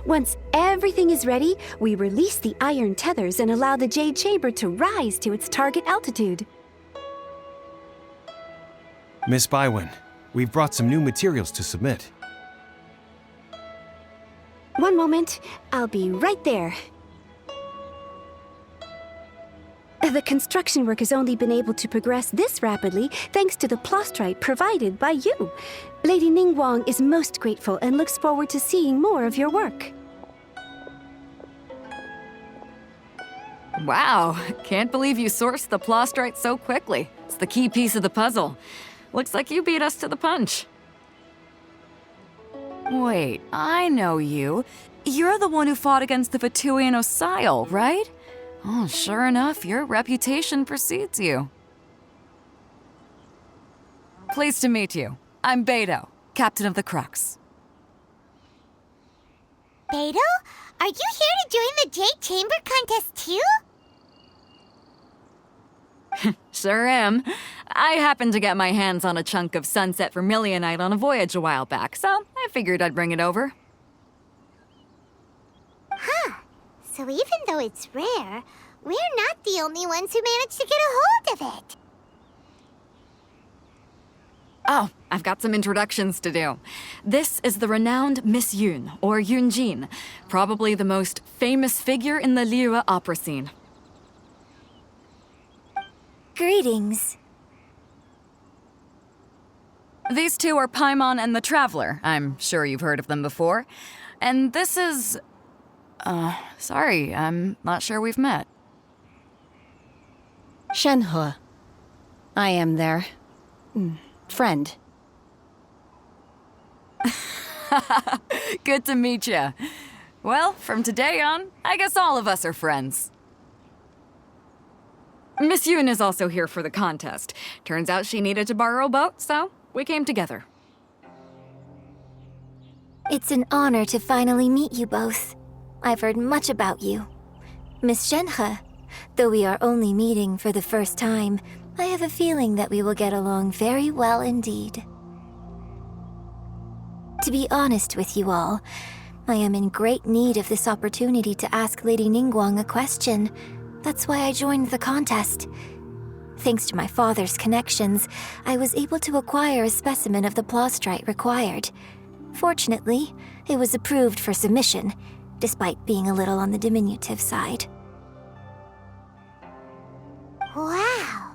Once everything is ready, we release the iron tethers and allow the jade chamber to rise to its target altitude. Miss Bywin, we've brought some new materials to submit. One moment, I'll be right there. The construction work has only been able to progress this rapidly thanks to the plastrite provided by you. Lady Ningguang is most grateful and looks forward to seeing more of your work. Wow, can't believe you sourced the plastrite so quickly. It's the key piece of the puzzle. Looks like you beat us to the punch. Wait, I know you. You're the one who fought against the Vatuian Osile, right? Oh, sure enough, your reputation precedes you. Pleased to meet you. I'm Beto, captain of the Crux. Beto? Are you here to join the Jade Chamber contest too? Sure am. I happened to get my hands on a chunk of sunset vermilionite on a voyage a while back, so I figured I'd bring it over. Huh. So even though it's rare, we're not the only ones who managed to get a hold of it. Oh, I've got some introductions to do. This is the renowned Miss Yun, or Yunjin, probably the most famous figure in the Liyue opera scene. Greetings. These two are Paimon and the Traveler. I'm sure you've heard of them before. And this is... sorry, I'm not sure we've met. Shenhe. I am their... friend. Good to meet you. Well, from today on, I guess all of us are friends. Miss Yun is also here for the contest. Turns out she needed to borrow a boat, so we came together. It's an honor to finally meet you both. I've heard much about you. Miss Shenhe, though we are only meeting for the first time, I have a feeling that we will get along very well indeed. To be honest with you all, I am in great need of this opportunity to ask Lady Ningguang a question. That's why I joined the contest. Thanks to my father's connections, I was able to acquire a specimen of the plastrite required. Fortunately, it was approved for submission, despite being a little on the diminutive side. Wow!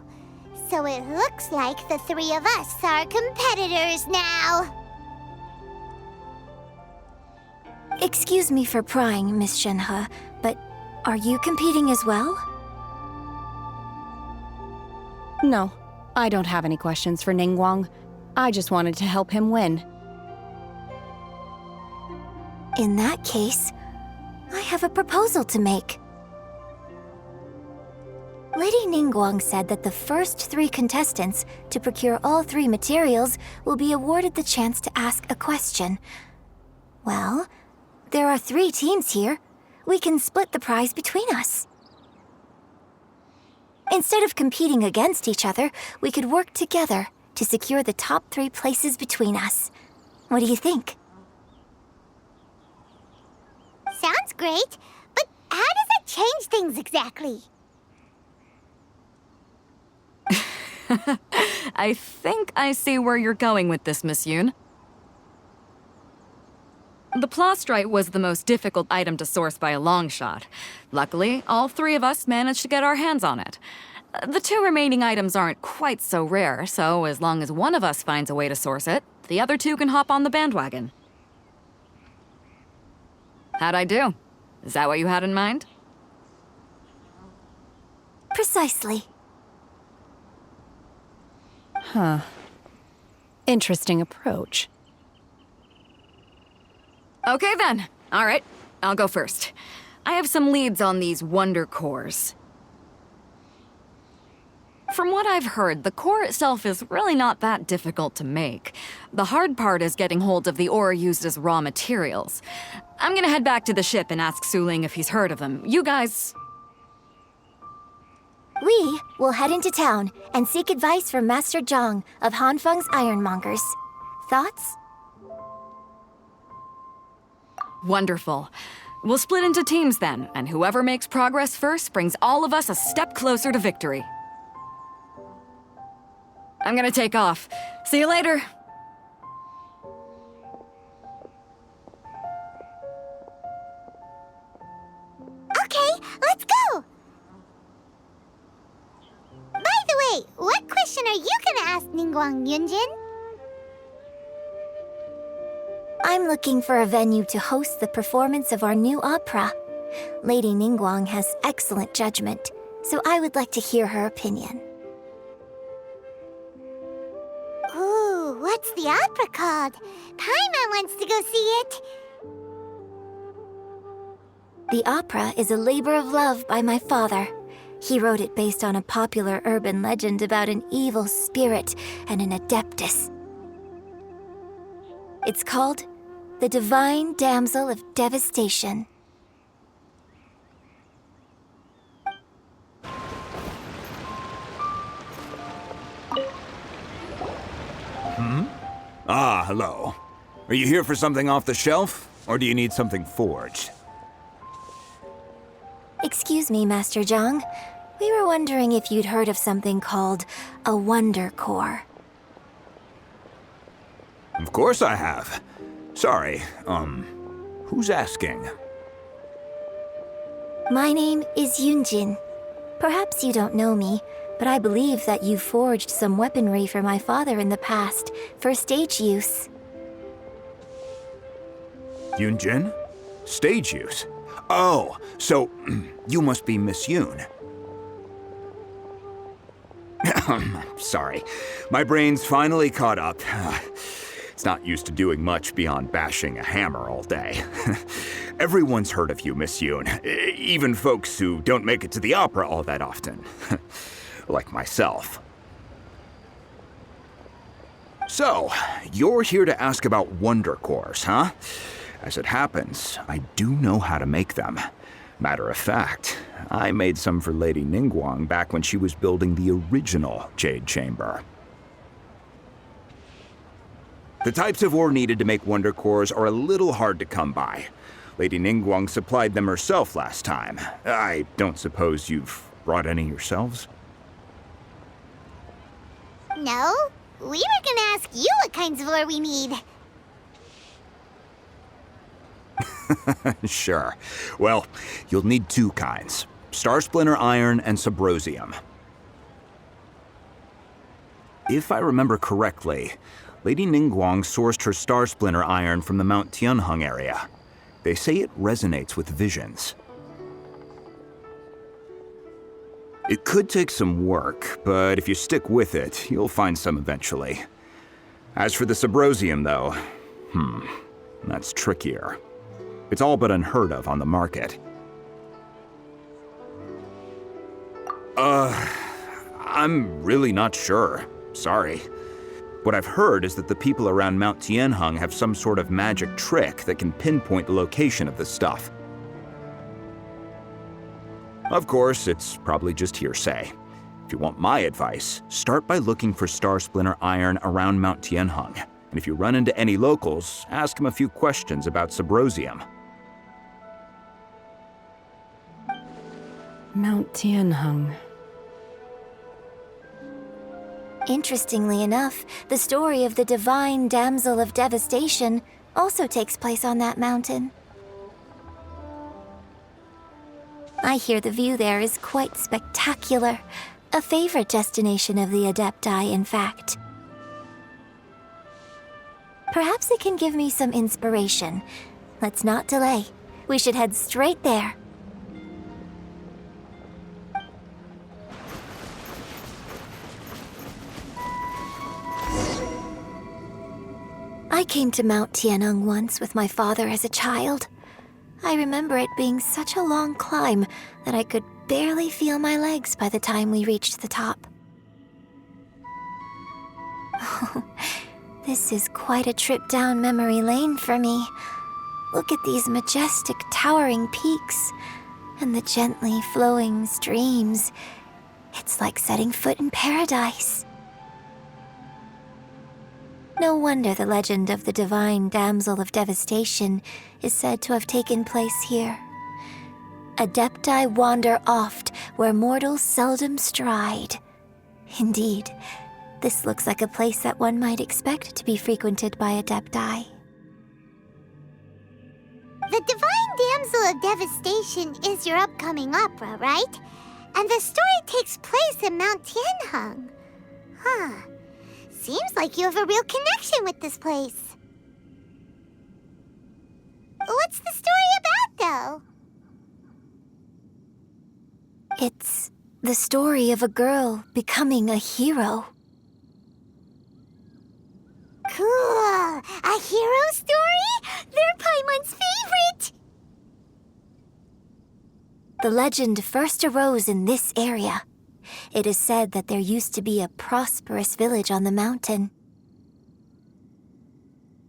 So it looks like the three of us are competitors now! Excuse me for prying, Miss Shenhe, but are you competing as well? No, I don't have any questions for Ningguang. I just wanted to help him win. In that case, I have a proposal to make. Lady Ningguang said that the first 3 contestants to procure all 3 materials will be awarded the chance to ask a question. Well, there are 3 teams here. We can split the prize between us. Instead of competing against each other, we could work together to secure the top 3 places between us. What do you think? Sounds great, but how does it change things exactly? I think I see where you're going with this, Miss Yun. The plastrite was the most difficult item to source by a long shot. Luckily, all 3 of us managed to get our hands on it. The 2 remaining items aren't quite so rare, so as long as one of us finds a way to source it, the other 2 can hop on the bandwagon. How'd I do? Is that what you had in mind? Precisely. Huh. Interesting approach. Okay then. All right, I'll go first. I have some leads on these wonder cores. From what I've heard, the core itself is really not that difficult to make. The hard part is getting hold of the ore used as raw materials. I'm gonna head back to the ship and ask Suling if he's heard of them. You guys... We will head into town and seek advice from Master Zhang of Hanfeng's Ironmongers. Thoughts? Wonderful. We'll split into teams then, and whoever makes progress first brings all of us a step closer to victory. I'm gonna take off. See you later. Okay, let's go! By the way, what question are you gonna ask Ningguang, Yunjin? I'm looking for a venue to host the performance of our new opera. Lady Ningguang has excellent judgment, so I would like to hear her opinion. Ooh, what's the opera called? Paimon wants to go see it. The opera is a labor of love by my father. He wrote it based on a popular urban legend about an evil spirit and an adeptus. It's called The Divine Damsel of Devastation. Ah, hello. Are you here for something off the shelf, or do you need something forged? Excuse me, Master Zhang. We were wondering if you'd heard of something called a Wonder Core. Of course I have. Sorry, who's asking? My name is Yunjin. Perhaps you don't know me, but I believe that you forged some weaponry for my father in the past, for stage use. Yunjin? Stage use? Oh, so you must be Miss Yoon. Sorry, my brain's finally caught up. It's not used to doing much beyond bashing a hammer all day. Everyone's heard of you, Miss Yoon, even folks who don't make it to the opera all that often. Like myself. So, you're here to ask about Wonder Cores, huh? As it happens, I do know how to make them. Matter of fact, I made some for Lady Ningguang back when she was building the original Jade Chamber. The types of ore needed to make Wonder Cores are a little hard to come by. Lady Ningguang supplied them herself last time. I don't suppose you've brought any yourselves? No, we were gonna ask you what kinds of ore we need. Sure. Well, you'll need two kinds. Star Splinter Iron and Subrosium. If I remember correctly, Lady Ningguang sourced her Star Splinter Iron from the Mount Tianheng area. They say it resonates with visions. It could take some work, but if you stick with it, you'll find some eventually. As for the Subrosium, though, that's trickier. It's all but unheard of on the market. I'm really not sure. Sorry. What I've heard is that the people around Mount Tianheng have some sort of magic trick that can pinpoint the location of the stuff. Of course, it's probably just hearsay. If you want my advice, start by looking for Star Splinter Iron around Mount Tianheng. And if you run into any locals, ask them a few questions about Subrosium. Mount Tianheng. Interestingly enough, the story of the Divine Damsel of Devastation also takes place on that mountain. I hear the view there is quite spectacular. A favorite destination of the Adepti, in fact. Perhaps it can give me some inspiration. Let's not delay. We should head straight there. I came to Mount Tianheng once with my father as a child. I remember it being such a long climb that I could barely feel my legs by the time we reached the top. Oh, this is quite a trip down memory lane for me. Look at these majestic, towering peaks and the gently flowing streams. It's like setting foot in paradise. No wonder the legend of the divine damsel of devastation is said to have taken place here. Adepti wander oft where mortals seldom stride. Indeed, this looks like a place that one might expect to be frequented by Adepti. The Divine Damsel of Devastation is your upcoming opera, right? And the story takes place in Mount Tianheng. Huh. Seems like you have a real connection with this place. What's the story about, though? It's the story of a girl becoming a hero. Cool! A hero story? They're Paimon's favorite! The legend first arose in this area. It is said that there used to be a prosperous village on the mountain.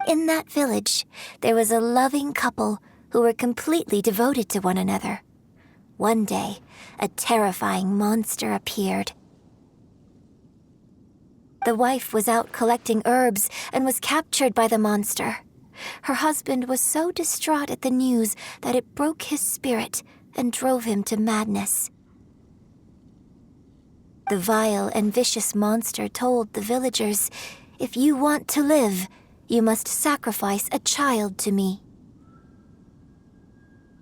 In that village, there was a loving couple who were completely devoted to one another. One day, a terrifying monster appeared. The wife was out collecting herbs and was captured by the monster. Her husband was so distraught at the news that it broke his spirit and drove him to madness. The vile and vicious monster told the villagers, "If you want to live, you must sacrifice a child to me."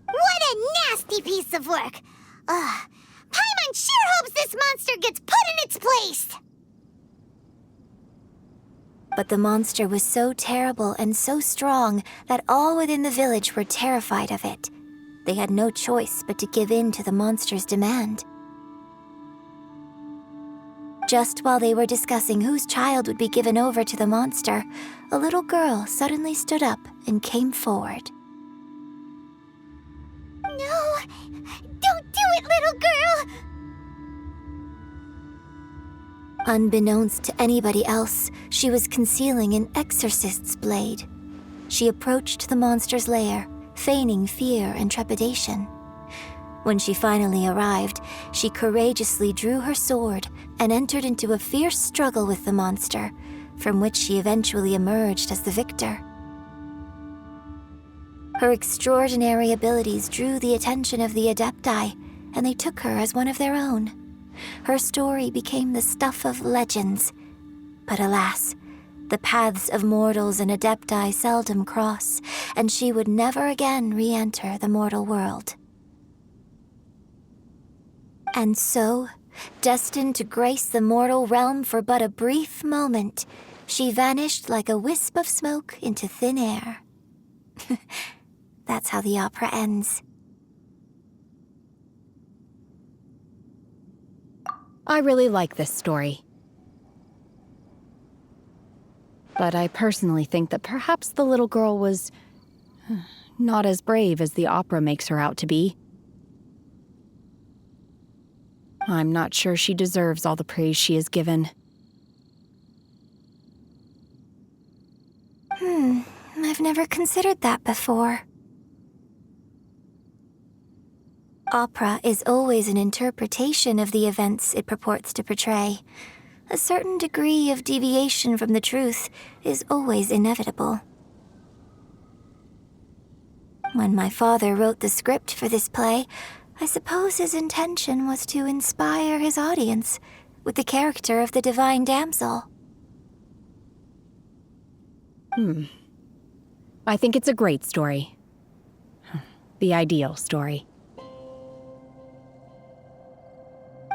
What a nasty piece of work! Paimon sure hopes this monster gets put in its place! But the monster was so terrible and so strong that all within the village were terrified of it. They had no choice but to give in to the monster's demand. Just while they were discussing whose child would be given over to the monster, a little girl suddenly stood up and came forward. No! Don't do it, little girl! Unbeknownst to anybody else, she was concealing an exorcist's blade. She approached the monster's lair, feigning fear and trepidation. When she finally arrived, she courageously drew her sword and entered into a fierce struggle with the monster, from which she eventually emerged as the victor. Her extraordinary abilities drew the attention of the Adepti, and they took her as one of their own. Her story became the stuff of legends. But alas, the paths of mortals and Adepti seldom cross, and she would never again re-enter the mortal world. And so, destined to grace the mortal realm for but a brief moment, she vanished like a wisp of smoke into thin air. That's how the opera ends. I really like this story. But I personally think that perhaps the little girl was not as brave as the opera makes her out to be. I'm not sure she deserves all the praise she is given. I've never considered that before. Opera is always an interpretation of the events it purports to portray. A certain degree of deviation from the truth is always inevitable. When my father wrote the script for this play, I suppose his intention was to inspire his audience with the character of the Divine Damsel. I think it's a great story. The ideal story.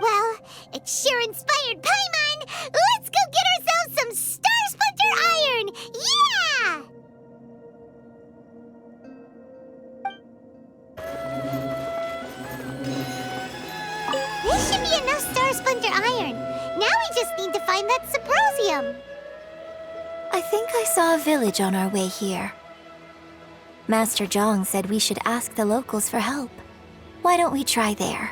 Well, it sure inspired Paimon! Let's go get ourselves some Star Splinter Iron! Yeah! This should be enough Star Splinter Iron. Now we just need to find that Symposium. I think I saw a village on our way here. Master Zhang said we should ask the locals for help. Why don't we try there?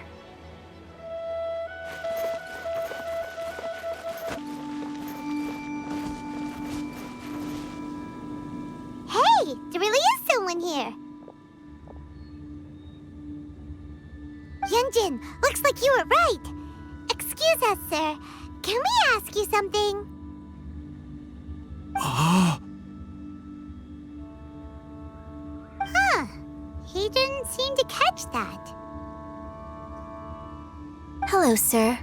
Hey, there really is someone here. Yunjin, looks like you were right. Excuse us, sir. Can we ask you something? Huh. He didn't seem to catch that. Hello, sir.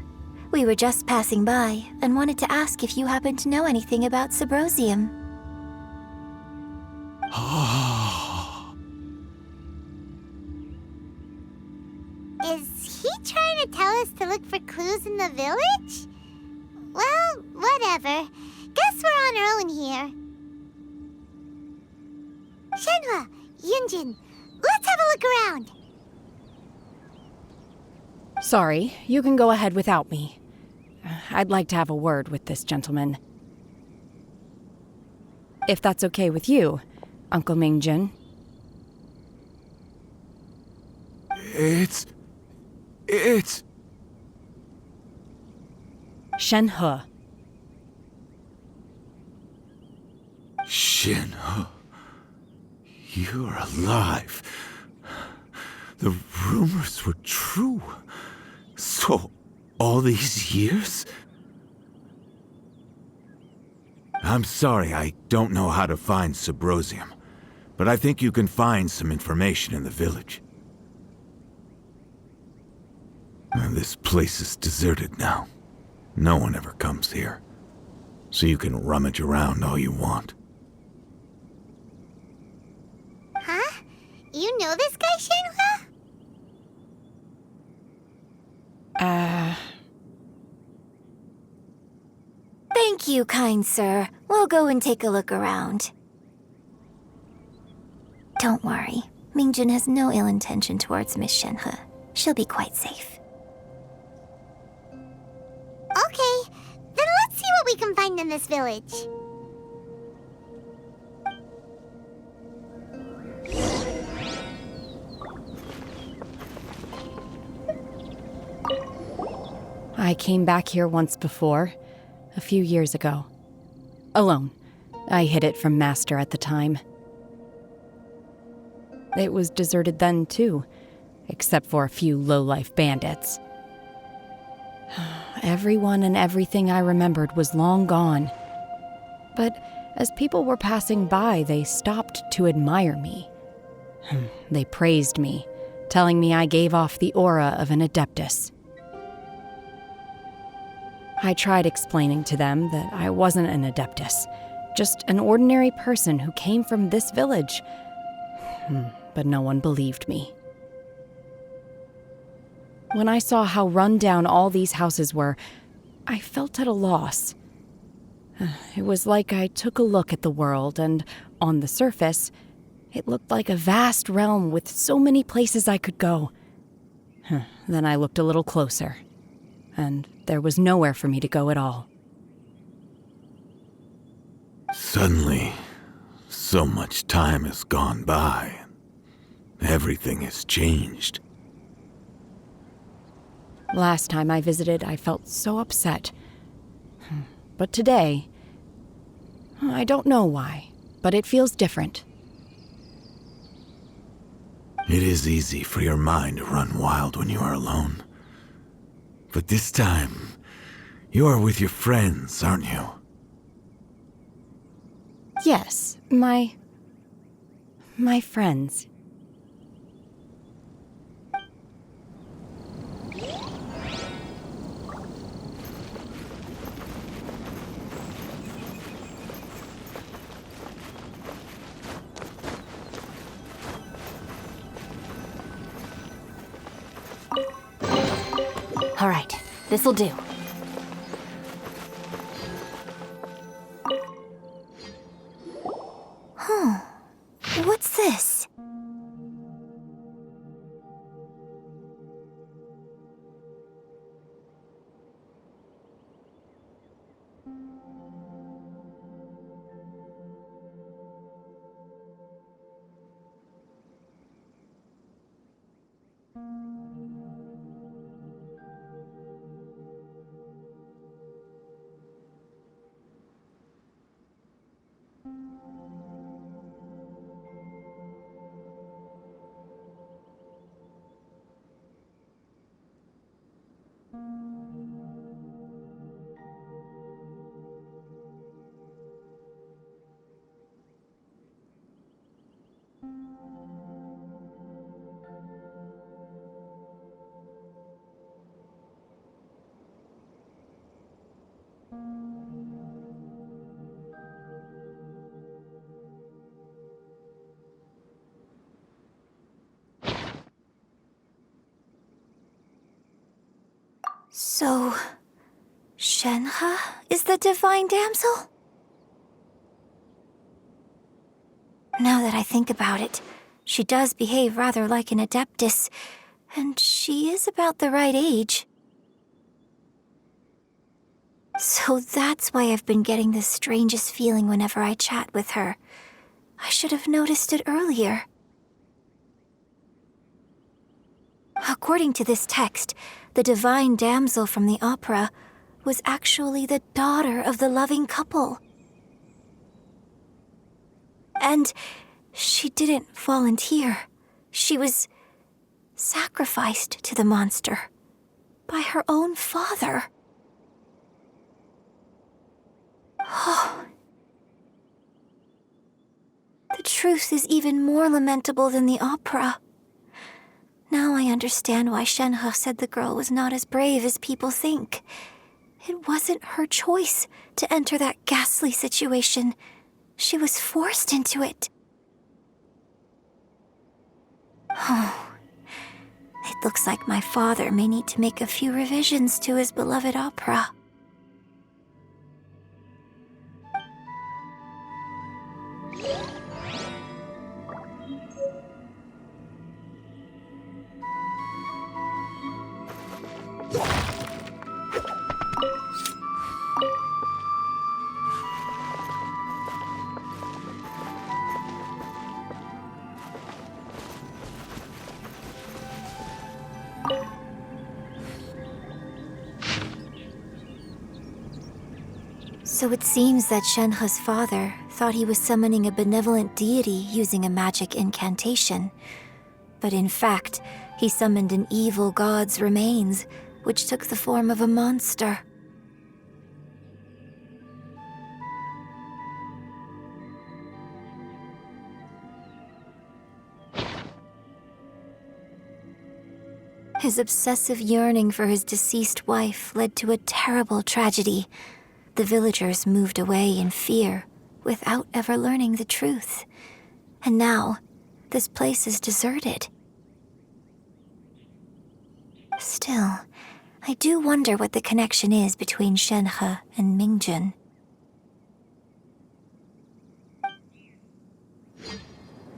We were just passing by and wanted to ask if you happen to know anything about Subrosium. Is he trying to tell us to look for clues in the village? Well, whatever. Guess we're on our own here. Shenhua, Yunjin, let's have a look around. Sorry, you can go ahead without me. I'd like to have a word with this gentleman. If that's okay with you, Uncle Mingjin. It's... Shenhe. Shenhe. You're alive. The rumors were true. So, all these years? I'm sorry, I don't know how to find Subrosium, but I think you can find some information in the village. And this place is deserted now. No one ever comes here, so you can rummage around all you want. Huh? You know this guy, Shenhua? Thank you, kind sir. We'll go and take a look around. Don't worry. Mingjin has no ill intention towards Miss Shenhe. She'll be quite safe. Okay, then let's see what we can find in this village. I came back here once before, a few years ago. Alone. I hid it from Master at the time. It was deserted then, too, except for a few low-life bandits. Everyone and everything I remembered was long gone. But as people were passing by, they stopped to admire me. They praised me, telling me I gave off the aura of an Adeptus. I tried explaining to them that I wasn't an Adeptus, just an ordinary person who came from this village. But no one believed me. When I saw how run down all these houses were, I felt at a loss. It was like I took a look at the world, and on the surface, it looked like a vast realm with so many places I could go. Then I looked a little closer, and there was nowhere for me to go at all. Suddenly, so much time has gone by. Everything has changed. Last time I visited, I felt so upset. But today, I don't know why, but it feels different. It is easy for your mind to run wild when you are alone. But this time, you are with your friends, aren't you? Yes, my friends. All right, this'll do. What's this? So, Shenhe is the divine damsel? Now that I think about it, she does behave rather like an adeptus, and she is about the right age. So that's why I've been getting the strangest feeling whenever I chat with her. I should have noticed it earlier. According to this text, the divine damsel from the opera was actually the daughter of the loving couple. And she didn't volunteer. She was sacrificed to the monster by her own father. Oh. The truth is even more lamentable than the opera. Now I understand why Shenhe said the girl was not as brave as people think. It wasn't her choice to enter that ghastly situation. She was forced into it. Oh. It looks like my father may need to make a few revisions to his beloved opera. So it seems that Shenhe's father thought he was summoning a benevolent deity using a magic incantation. But in fact, he summoned an evil god's remains, which took the form of a monster. His obsessive yearning for his deceased wife led to a terrible tragedy. The villagers moved away in fear, without ever learning the truth. And now, this place is deserted. Still, I do wonder what the connection is between Shenhe and Mingjun.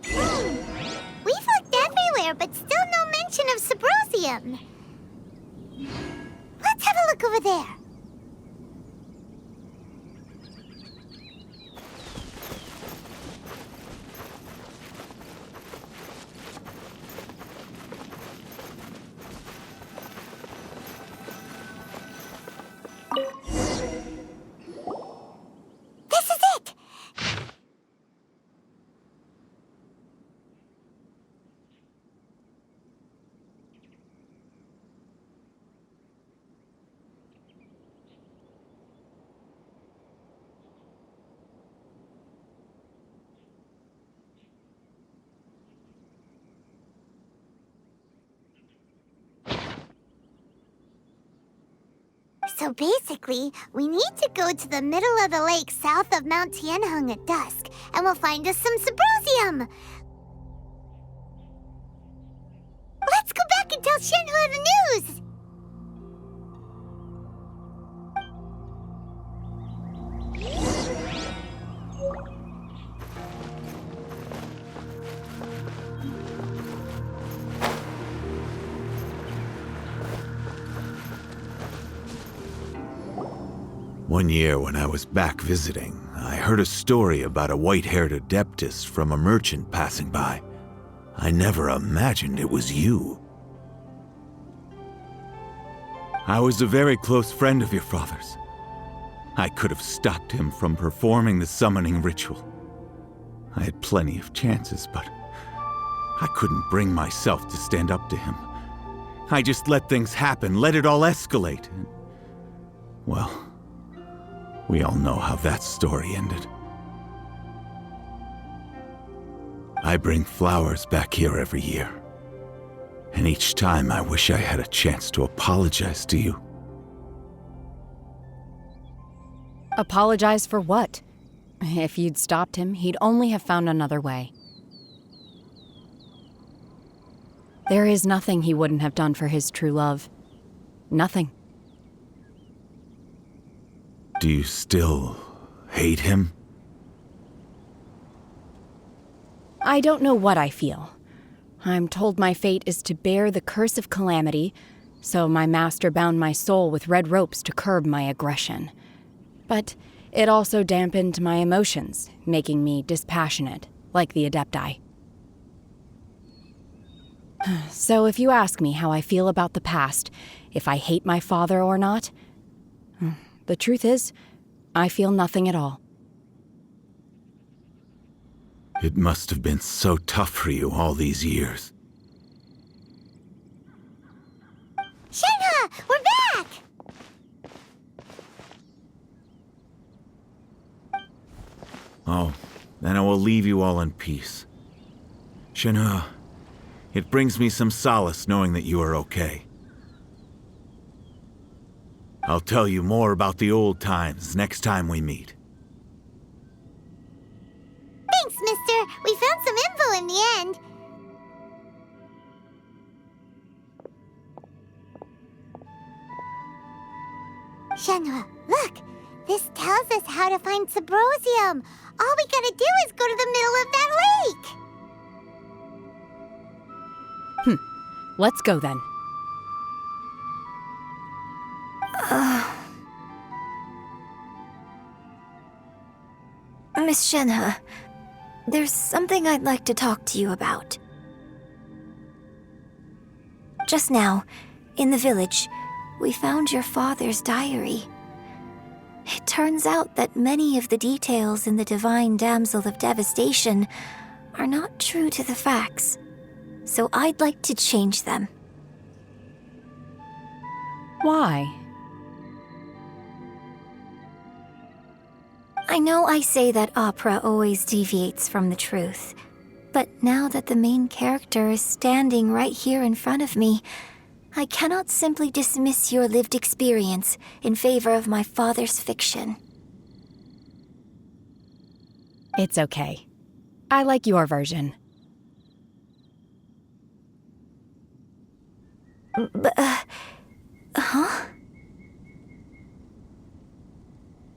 We've looked everywhere, but still no mention of Subrosium. Let's have a look over there. This is it! So basically, we need to go to the middle of the lake south of Mount Tianheng at dusk, and we'll find us some Subrosium! Let's go back and tell Shenhe the news! One year when I was back visiting, I heard a story about a white-haired adeptus from a merchant passing by. I never imagined it was you. I was a very close friend of your father's. I could have stopped him from performing the summoning ritual. I had plenty of chances, but I couldn't bring myself to stand up to him. I just let things happen, let it all escalate. And, well, we all know how that story ended. I bring flowers back here every year. And each time I wish I had a chance to apologize to you. Apologize for what? If you'd stopped him, he'd only have found another way. There is nothing he wouldn't have done for his true love. Nothing. Do you still hate him? I don't know what I feel. I'm told my fate is to bear the curse of calamity, so my master bound my soul with red ropes to curb my aggression. But it also dampened my emotions, making me dispassionate, like the Adepti. So if you ask me how I feel about the past, if I hate my father or not, the truth is, I feel nothing at all. It must have been so tough for you all these years. Shenhe, we're back! Oh, then I will leave you all in peace. Shenhe, it brings me some solace knowing that you are okay. I'll tell you more about the old times next time we meet. Thanks, mister. We found some info in the end. Shenhe, look! This tells us how to find Subrosium. All we gotta do is go to the middle of that lake! Let's go then. Miss Shenhe, there's something I'd like to talk to you about. Just now, in the village, we found your father's diary. It turns out that many of the details in the Divine Damsel of Devastation are not true to the facts, so I'd like to change them. Why? I know I say that opera always deviates from the truth, but now that the main character is standing right here in front of me, I cannot simply dismiss your lived experience in favor of my father's fiction. It's okay. I like your version. Huh?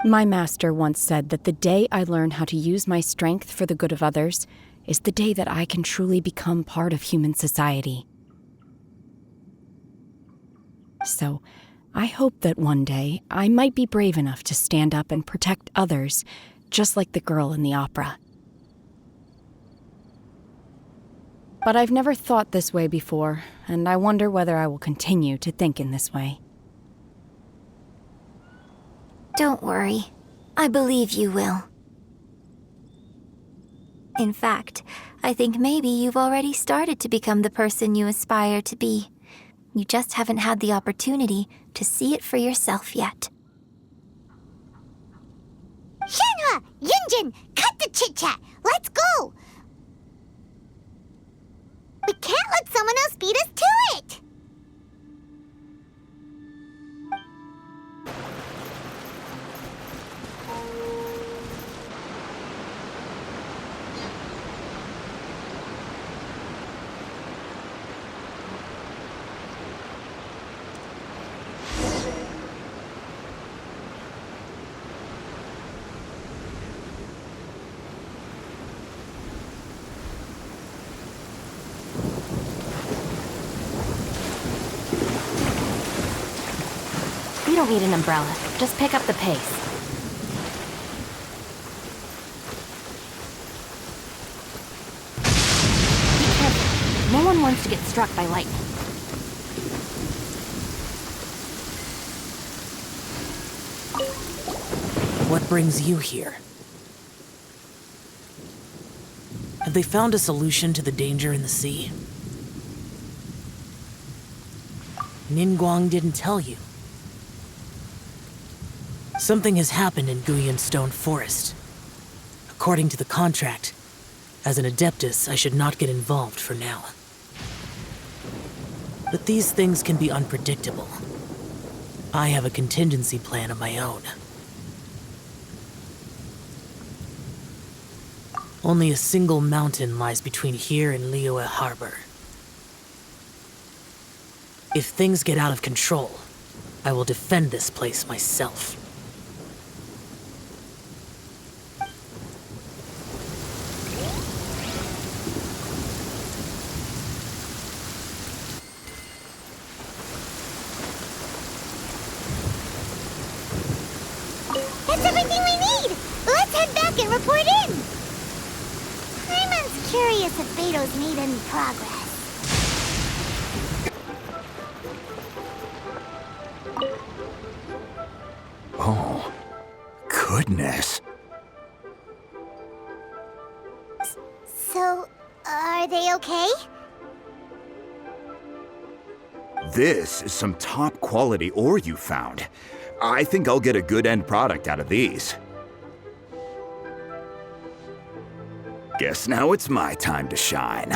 My master once said that the day I learn how to use my strength for the good of others is the day that I can truly become part of human society. So, I hope that one day I might be brave enough to stand up and protect others, just like the girl in the opera. But I've never thought this way before, and I wonder whether I will continue to think in this way. Don't worry. I believe you will. In fact, I think maybe you've already started to become the person you aspire to be. You just haven't had the opportunity to see it for yourself yet. Shenhe! Yunjin! Cut the chit-chat! Let's go! We can't let someone else beat us to it! You don't need an umbrella. Just pick up the pace. Be careful. No one wants to get struck by lightning. What brings you here? Have they found a solution to the danger in the sea? Ningguang didn't tell you. Something has happened in Guyan Stone Forest. According to the contract, as an Adeptus, I should not get involved for now. But these things can be unpredictable. I have a contingency plan of my own. Only a single mountain lies between here and Liyue Harbor. If things get out of control, I will defend this place myself. That's everything we need! Let's head back and report in! Paimon's curious if Beto's made any progress. Oh, goodness. So, are they okay? This is some top quality ore you found. I think I'll get a good end product out of these. Guess now it's my time to shine.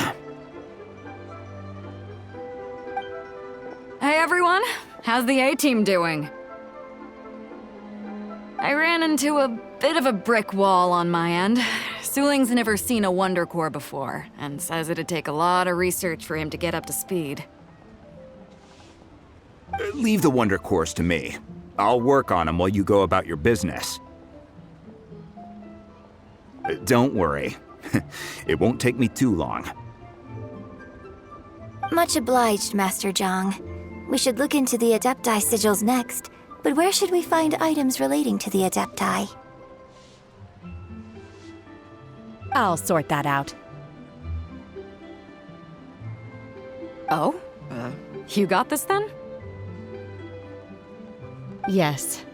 Hey everyone, how's the A-team doing? I ran into a bit of a brick wall on my end. Suling's never seen a Wonder Core before, and says it'd take a lot of research for him to get up to speed. Leave the Wonder Cores to me. I'll work on them while you go about your business. Don't worry. It won't take me too long. Much obliged, Master Zhang. We should look into the Adepti sigils next, but where should we find items relating to the Adepti? I'll sort that out. Oh? You got this then? Yes.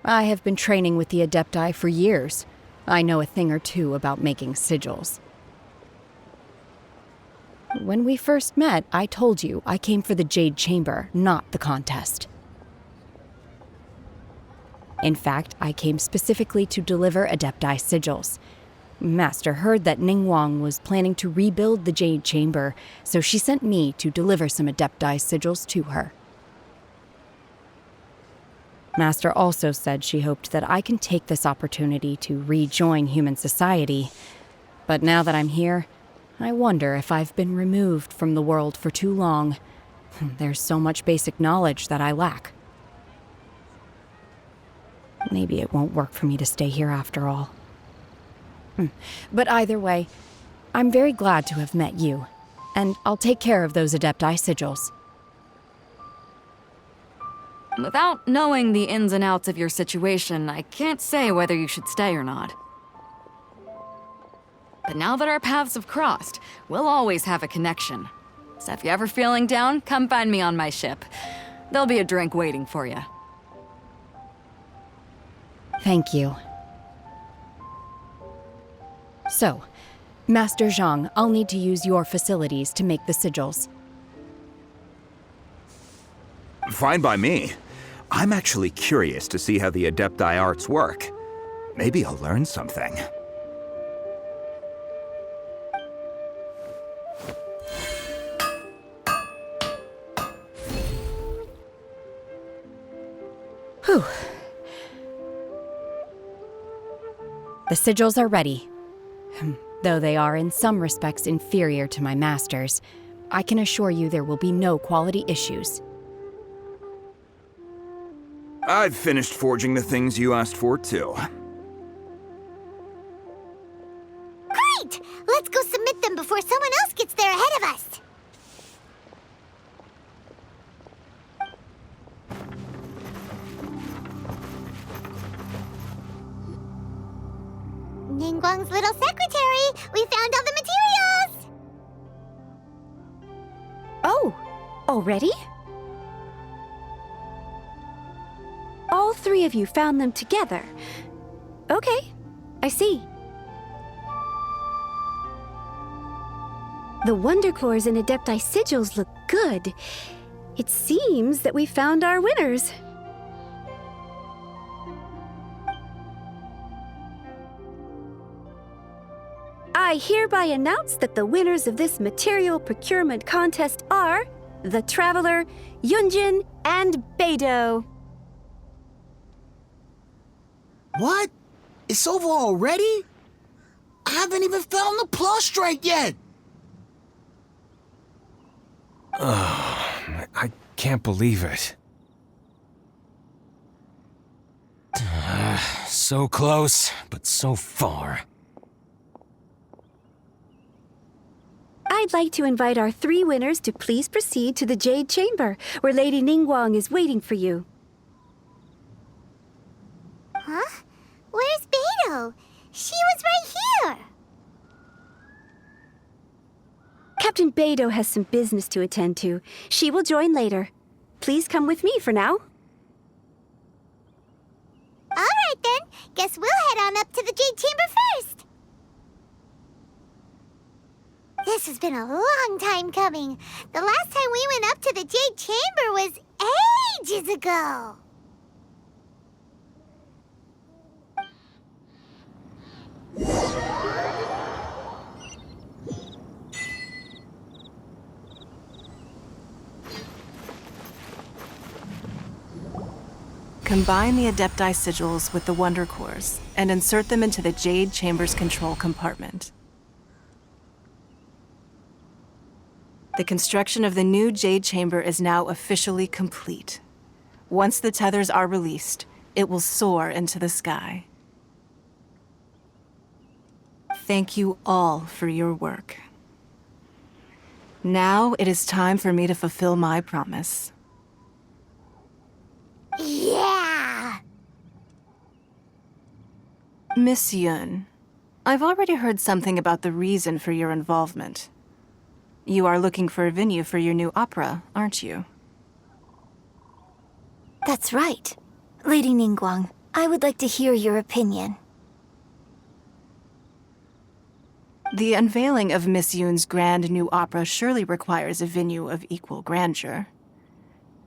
I have been training with the Adepti for years. I know a thing or two about making sigils. When we first met, I told you I came for the Jade Chamber, not the contest. In fact, I came specifically to deliver Adepti sigils. Master heard that Ningguang was planning to rebuild the Jade Chamber, so she sent me to deliver some Adepti sigils to her. Master also said she hoped that I can take this opportunity to rejoin human society. But now that I'm here, I wonder if I've been removed from the world for too long. There's so much basic knowledge that I lack. Maybe it won't work for me to stay here after all. But either way, I'm very glad to have met you, and I'll take care of those Adepti sigils. Without knowing the ins and outs of your situation, I can't say whether you should stay or not. But now that our paths have crossed, we'll always have a connection. So if you're ever feeling down, come find me on my ship. There'll be a drink waiting for you. Thank you. So, Master Zhang, I'll need to use your facilities to make the sigils. Fine by me. I'm actually curious to see how the Adepti arts work. Maybe I'll learn something. Whew. The sigils are ready. Though they are in some respects inferior to my master's, I can assure you there will be no quality issues. I've finished forging the things you asked for, too. Great! Let's go submit them before someone else gets there ahead of us! Ningguang's little secretary! We found all the materials! Oh, already? All three of you found them together. Okay, I see. The Wonder Cores and Adepti sigils look good. It seems that we found our winners. I hereby announce that the winners of this material procurement contest are the Traveler, Yunjin, and Beidou. What? It's over already? I haven't even found the plustrite yet! I can't believe it. So close, but so far. I'd like to invite our three winners to please proceed to the Jade Chamber, where Lady Ningguang is waiting for you. Huh? Where's Beto? She was right here! Captain Beto has some business to attend to. She will join later. Please come with me for now. Alright then, guess we'll head on up to the Jade Chamber first. This has been a long time coming. The last time we went up to the Jade Chamber was ages ago. Combine the Adepti sigils with the Wonder Cores and insert them into the Jade Chamber's control compartment. The construction of the new Jade Chamber is now officially complete. Once the tethers are released, it will soar into the sky. Thank you all for your work. Now it is time for me to fulfill my promise. Yeah! Miss Yun, I've already heard something about the reason for your involvement. You are looking for a venue for your new opera, aren't you? That's right. Lady Ningguang, I would like to hear your opinion. The unveiling of Miss Yun's grand new opera surely requires a venue of equal grandeur.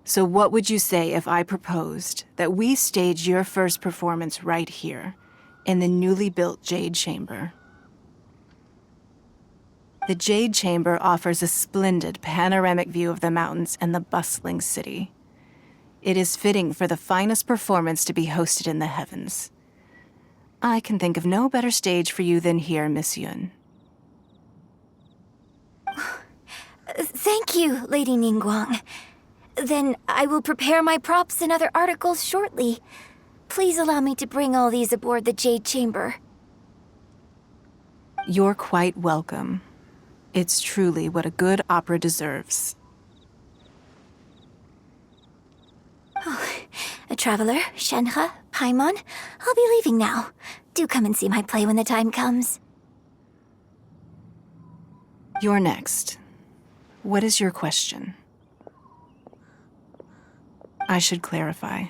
So what would you say if I proposed that we stage your first performance right here, in the newly built Jade Chamber? The Jade Chamber offers a splendid panoramic view of the mountains and the bustling city. It is fitting for the finest performance to be hosted in the heavens. I can think of no better stage for you than here, Miss Yun. Thank you, Lady Ningguang. Then I will prepare my props and other articles shortly. Please allow me to bring all these aboard the Jade Chamber. You're quite welcome. It's truly what a good opera deserves. Oh, a traveler, Shenhe, Paimon, I'll be leaving now. Do come and see my play when the time comes. You're next. What is your question? I should clarify.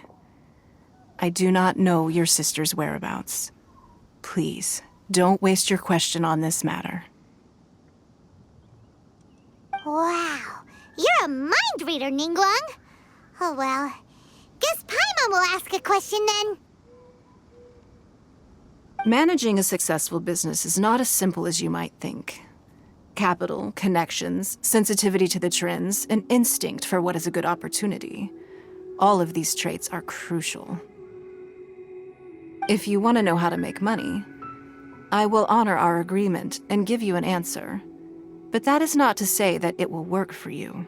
I do not know your sister's whereabouts. Please, don't waste your question on this matter. Wow, you're a mind reader, Ningguang. Oh well, guess Paimon will ask a question then. Managing a successful business is not as simple as you might think. Capital, connections, sensitivity to the trends, and instinct for what is a good opportunity. All of these traits are crucial. If you want to know how to make money, I will honor our agreement and give you an answer. But that is not to say that it will work for you.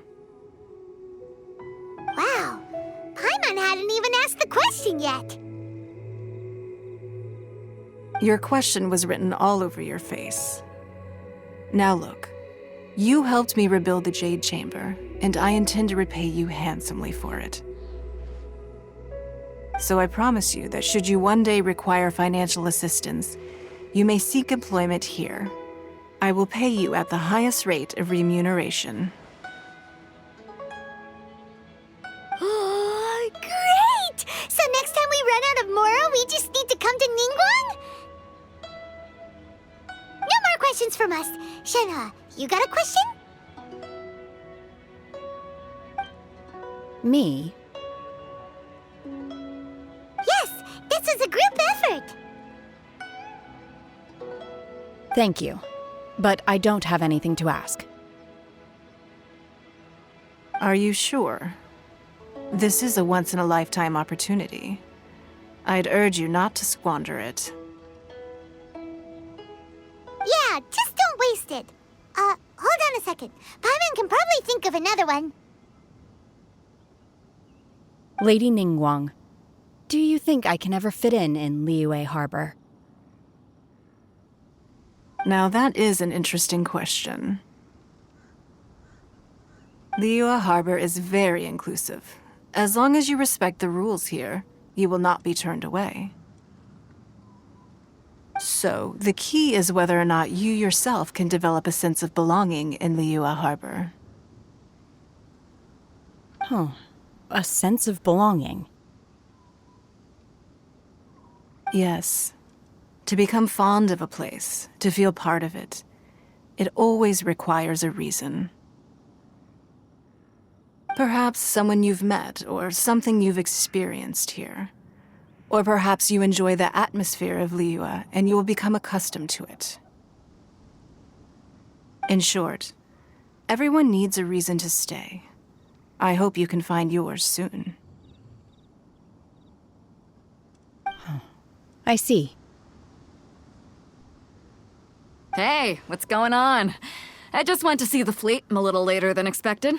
Wow, Paimon hadn't even asked the question yet. Your question was written all over your face. Now look, you helped me rebuild the Jade Chamber, and I intend to repay you handsomely for it. So I promise you that should you one day require financial assistance, you may seek employment here. I will pay you at the highest rate of remuneration. Oh, great! So next time we run out of Moro, we just need to come to Ningguang? No more questions from us. Shenhe, you got a question? Me? Yes, this is a group effort. Thank you. But I don't have anything to ask. Are you sure? This is a once-in-a-lifetime opportunity. I'd urge you not to squander it. Yeah, just don't waste it. Hold on a second. Paimon can probably think of another one. Lady Ningguang, do you think I can ever fit in Liyue Harbor? Now that is an interesting question. Liyue Harbor is very inclusive. As long as you respect the rules here, you will not be turned away. So, the key is whether or not you yourself can develop a sense of belonging in Liyue Harbor. Huh. A sense of belonging. Yes. To become fond of a place, to feel part of it, it always requires a reason. Perhaps someone you've met, or something you've experienced here. Or perhaps you enjoy the atmosphere of Liyue, and you will become accustomed to it. In short, everyone needs a reason to stay. I hope you can find yours soon. I see. Hey, what's going on? I just went to see the fleet. I'm a little later than expected.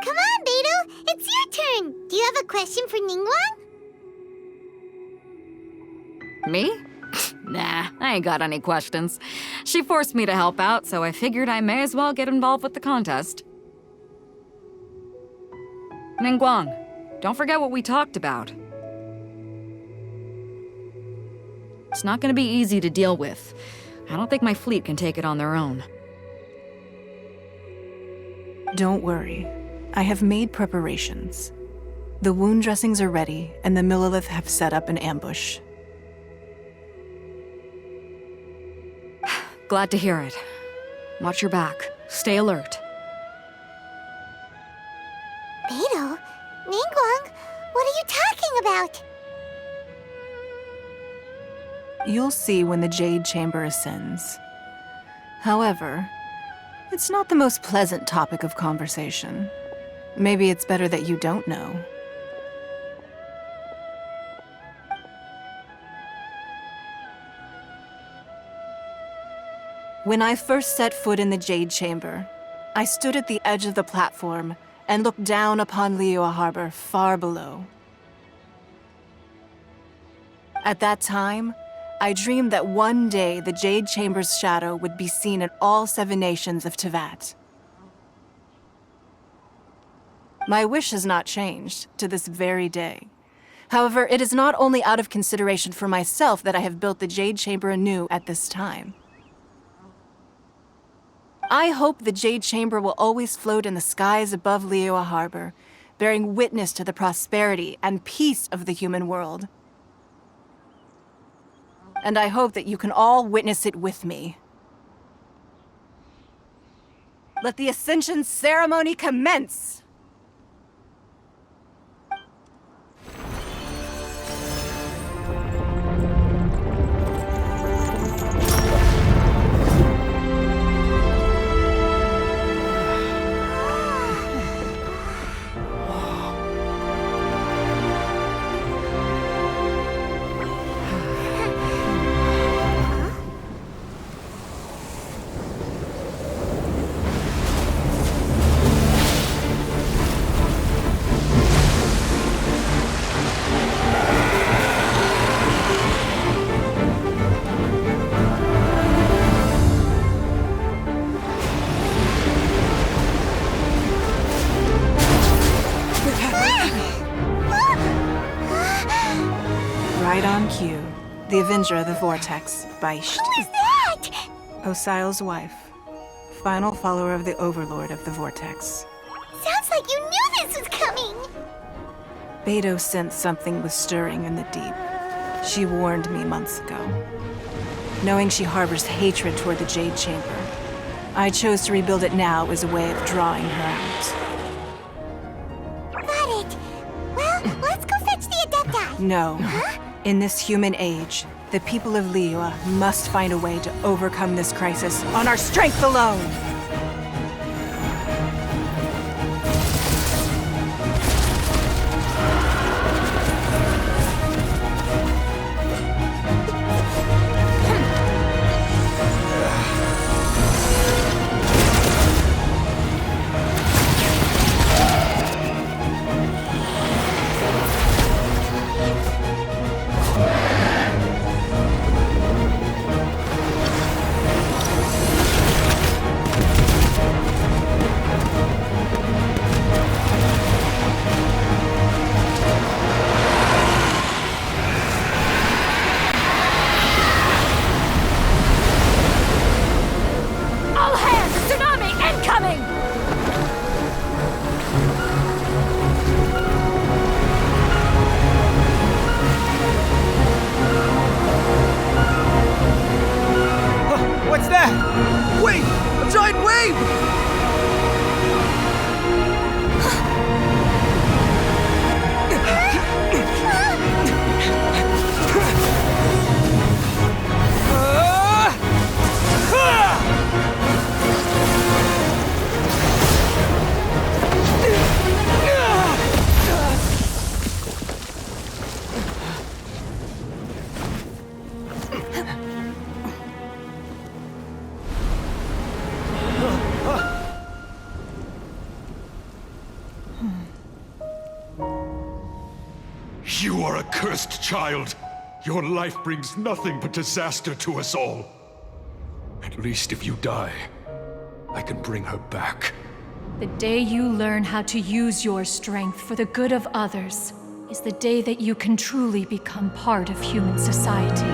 Come on, Beidou! It's your turn! Do you have a question for Ningguang? Me? Nah, I ain't got any questions. She forced me to help out, so I figured I may as well get involved with the contest. Ningguang, don't forget what we talked about. It's not gonna be easy to deal with. I don't think my fleet can take it on their own. Don't worry. I have made preparations. The wound dressings are ready, and the Millelith have set up an ambush. Glad to hear it. Watch your back. Stay alert. Beidou? Ningguang? What are you talking about? You'll see when the Jade Chamber ascends. However, it's not the most pleasant topic of conversation. Maybe it's better that you don't know. When I first set foot in the Jade Chamber, I stood at the edge of the platform and looked down upon Liyue Harbor far below. At that time, I dreamed that one day the Jade Chamber's shadow would be seen in all 7 nations of Teyvat. My wish has not changed to this very day. However, it is not only out of consideration for myself that I have built the Jade Chamber anew at this time. I hope the Jade Chamber will always float in the skies above Liyue Harbor, bearing witness to the prosperity and peace of the human world. And I hope that you can all witness it with me. Let the Ascension ceremony commence! Right on cue. The Avenger of the Vortex, Beisht. Who is that? Osial's wife. Final follower of the Overlord of the Vortex. Sounds like you knew this was coming! Beidou sensed something was stirring in the deep. She warned me months ago. Knowing she harbors hatred toward the Jade Chamber, I chose to rebuild it now as a way of drawing her out. Got it. Well, let's go fetch the Adepti. No. In this human age, the people of Liyue must find a way to overcome this crisis on our strength alone! You are a cursed child. Your life brings nothing but disaster to us all. At least if you die, I can bring her back. The day you learn how to use your strength for the good of others is the day that you can truly become part of human society.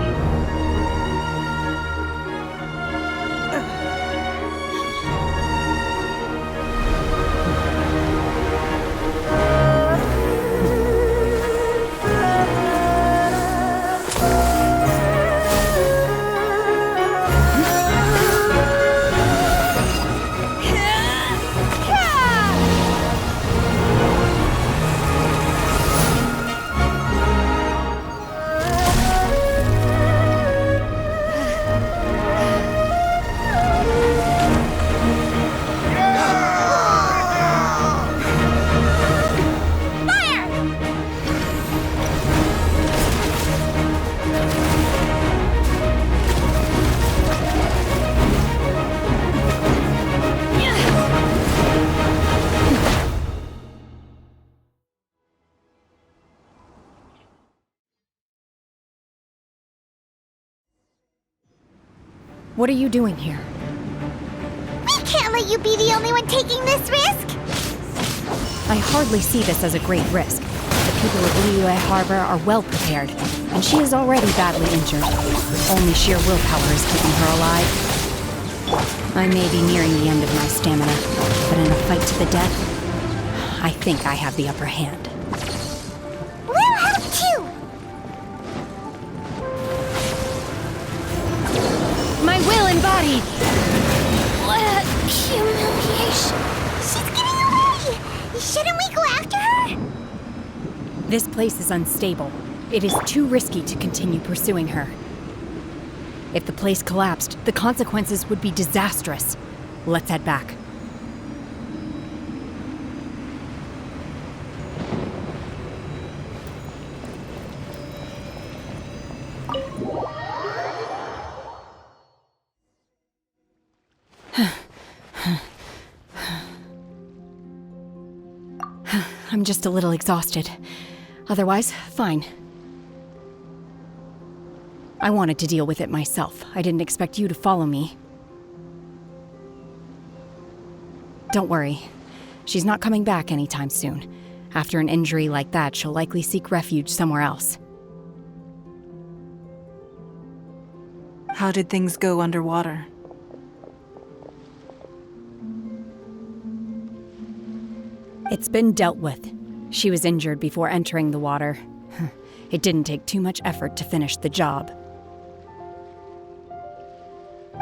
What are you doing here? We can't let you be the only one taking this risk! I hardly see this as a great risk. The people of Liyue Harbor are well prepared, and she is already badly injured. Only sheer willpower is keeping her alive. I may be nearing the end of my stamina, but in a fight to the death, I think I have the upper hand. We'll help too! My will embodied! What humiliation! She's getting away! Shouldn't we go after her? This place is unstable. It is too risky to continue pursuing her. If the place collapsed, the consequences would be disastrous. Let's head back. I'm just a little exhausted. Otherwise, fine. I wanted to deal with it myself. I didn't expect you to follow me. Don't worry. She's not coming back anytime soon. After an injury like that, she'll likely seek refuge somewhere else. How did things go underwater? It's been dealt with. She was injured before entering the water. It didn't take too much effort to finish the job.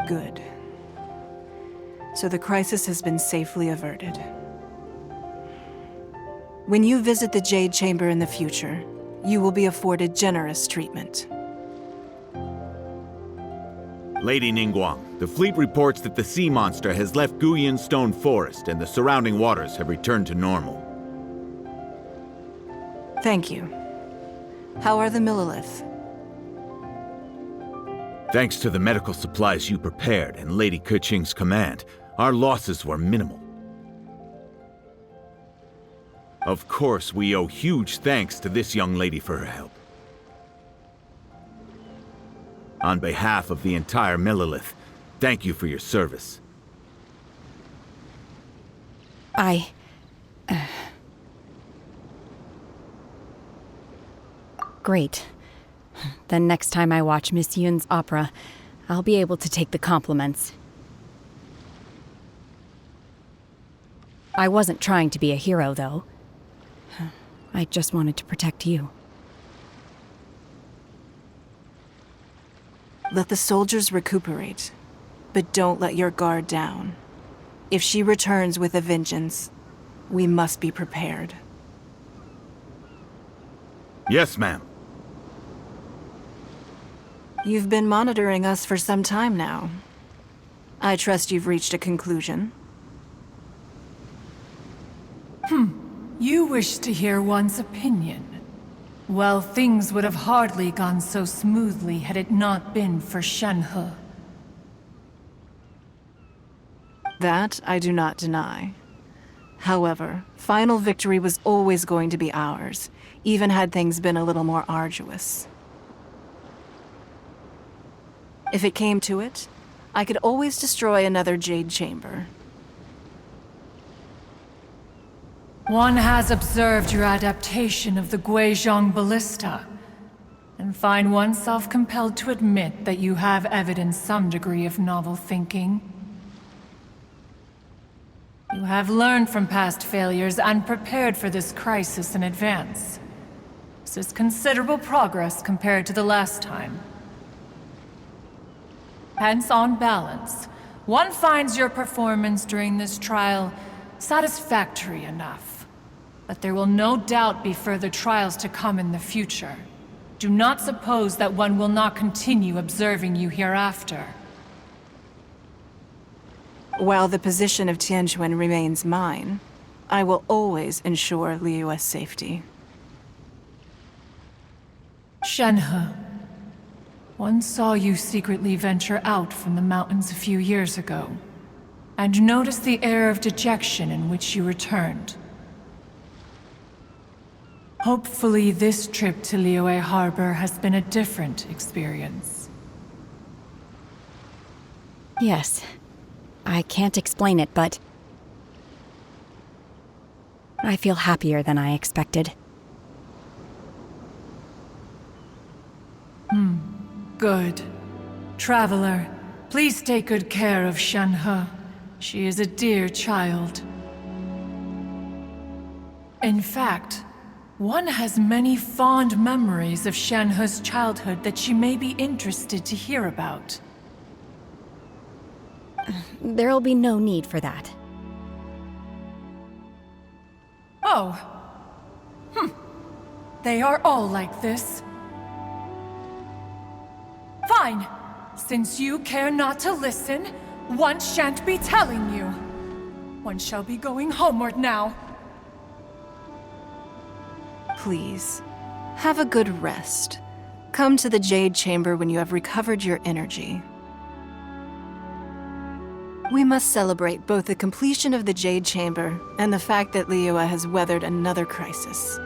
Good. So the crisis has been safely averted. When you visit the Jade Chamber in the future, you will be afforded generous treatment. Lady Ningguang, the fleet reports that the sea monster has left Guyan Stone Forest and the surrounding waters have returned to normal. Thank you. How are the Millilith? Thanks to the medical supplies you prepared and Lady Keqing's command, our losses were minimal. Of course, we owe huge thanks to this young lady for her help. On behalf of the entire Millilith, thank you for your service. Great. Then next time I watch Miss Yun's opera, I'll be able to take the compliments. I wasn't trying to be a hero, though. I just wanted to protect you. Let the soldiers recuperate, but don't let your guard down. If she returns with a vengeance, we must be prepared. Yes, ma'am. You've been monitoring us for some time now. I trust you've reached a conclusion. You wish to hear one's opinion. Well, things would have hardly gone so smoothly had it not been for Shenhe. That I do not deny. However, final victory was always going to be ours, even had things been a little more arduous. If it came to it, I could always destroy another Jade Chamber. One has observed your adaptation of the Guizhong ballista, and find oneself compelled to admit that you have evidenced some degree of novel thinking. You have learned from past failures and prepared for this crisis in advance. This is considerable progress compared to the last time. Hence, on balance, one finds your performance during this trial satisfactory enough. But there will no doubt be further trials to come in the future. Do not suppose that one will not continue observing you hereafter. While the position of Tianquan remains mine, I will always ensure Liyue's safety. Shenhe, one saw you secretly venture out from the mountains a few years ago, and noticed the air of dejection in which you returned. Hopefully this trip to Liyue Harbor has been a different experience. Yes. I can't explain it, but I feel happier than I expected. Good. Traveler, please take good care of Shenhe. She is a dear child. In fact, one has many fond memories of Shenhe's childhood that she may be interested to hear about. There'll be no need for that. Oh. They are all like this. Fine. Since you care not to listen, one shan't be telling you. One shall be going homeward now. Please, have a good rest. Come to the Jade Chamber when you have recovered your energy. We must celebrate both the completion of the Jade Chamber and the fact that Liyue has weathered another crisis.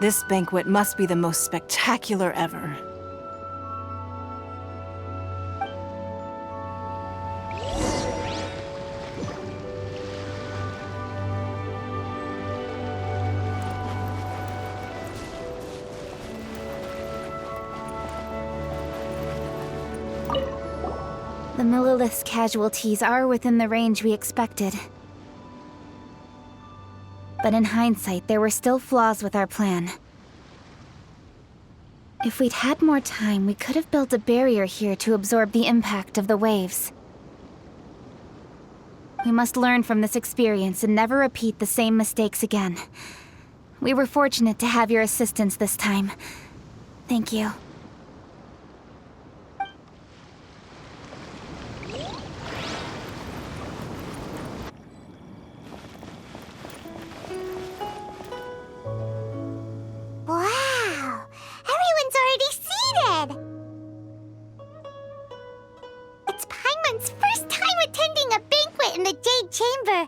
This banquet must be the most spectacular ever. The Millilith's casualties are within the range we expected. But in hindsight, there were still flaws with our plan. If we'd had more time, we could have built a barrier here to absorb the impact of the waves. We must learn from this experience and never repeat the same mistakes again. We were fortunate to have your assistance this time. Thank you. Wow! Everyone's already seated! It's Paimon's first time attending a banquet in the Jade Chamber.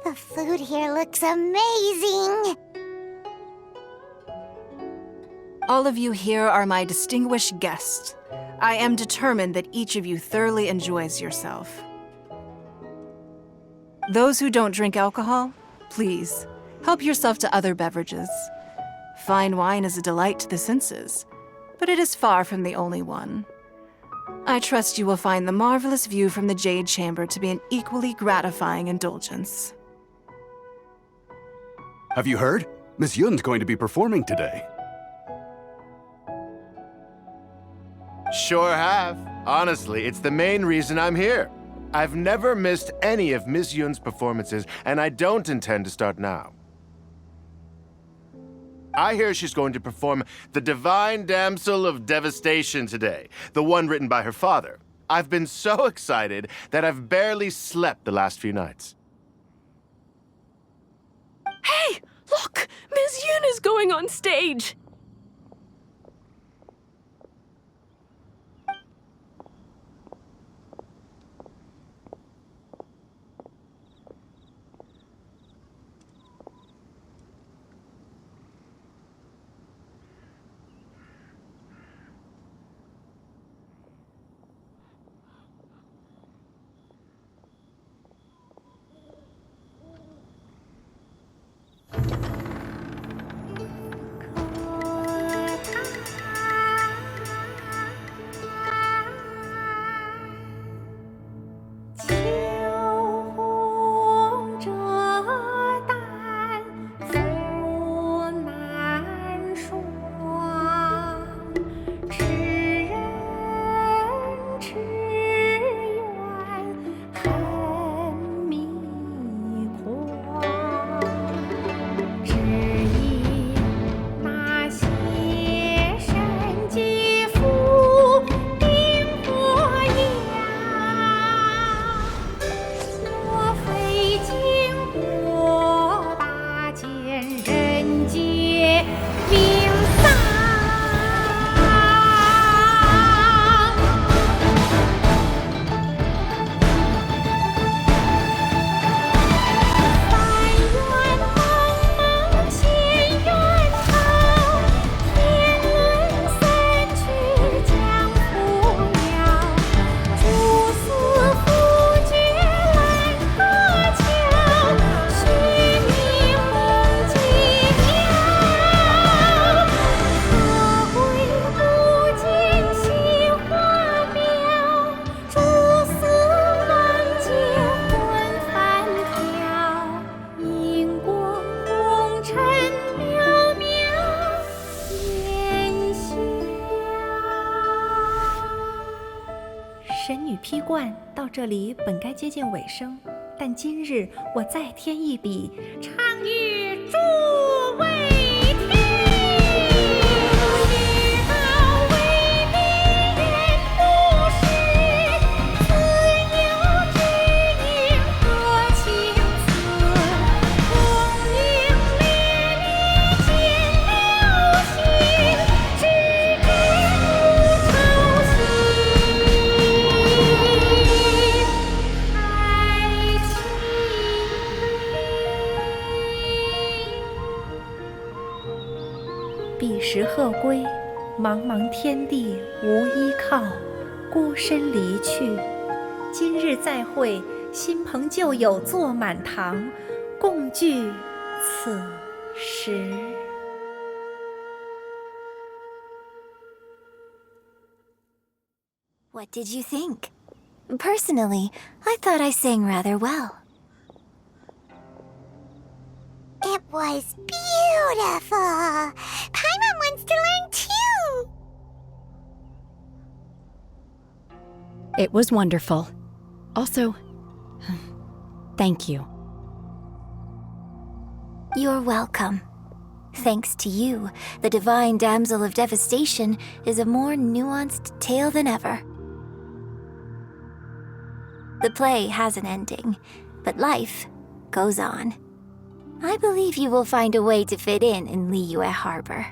The food here looks amazing. All of you here are my distinguished guests. I am determined that each of you thoroughly enjoys yourself. Those who don't drink alcohol, please, help yourself to other beverages. Fine wine is a delight to the senses, but it is far from the only one. I trust you will find the marvelous view from the Jade Chamber to be an equally gratifying indulgence. Have you heard? Miss Yun's going to be performing today. Sure have. Honestly, it's the main reason I'm here. I've never missed any of Miss Yun's performances, and I don't intend to start now. I hear she's going to perform The Divine Damsel of Devastation today, the one written by her father. I've been so excited that I've barely slept the last few nights. Hey, look! Miss Yun is going on stage! 与披冠到这里本该接近尾声，但今日我再添一笔，唱与诸位听。彼时鹤归，茫茫天地无依靠，孤身离去。今日再会，新朋旧友坐满堂，共聚此时。What did you think? Personally, I thought I sang rather well. It was beautiful. Paimon wants to learn too. It was wonderful. Also, thank you. You're welcome. Thanks to you, the Divine Damsel of Devastation is a more nuanced tale than ever. The play has an ending, but life goes on. I believe you will find a way to fit in Liyue Harbor.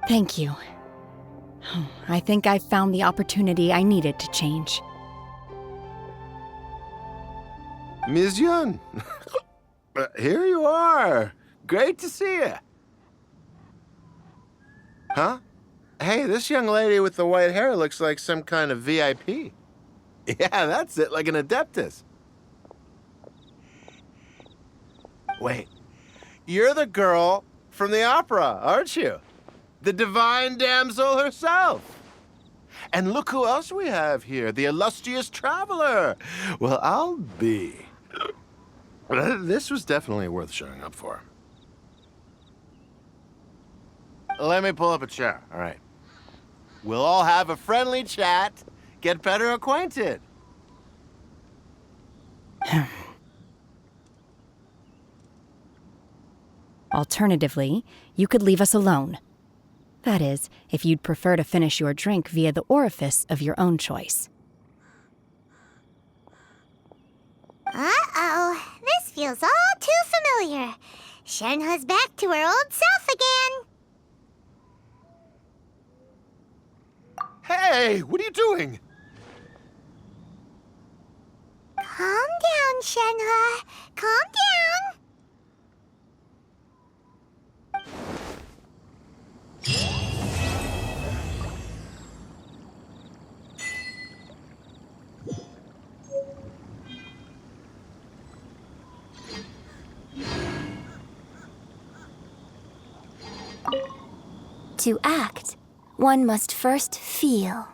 Thank you. I think I've found the opportunity I needed to change. Ms. Yun, here you are. Great to see you. Huh? Hey, this young lady with the white hair looks like some kind of VIP. Yeah, that's it, like an Adeptus. Wait, you're the girl from the opera, aren't you? The Divine Damsel herself. And look who else we have here, the illustrious traveler. Well, I'll be. This was definitely worth showing up for. Let me pull up a chair, all right. We'll all have a friendly chat, get better acquainted. Alternatively, you could leave us alone. That is, if you'd prefer to finish your drink via the orifice of your own choice. Uh-oh, this feels all too familiar. Shenhe's back to her old self again. Hey, what are you doing? Calm down, Shenhe. Calm down. To act, one must first feel.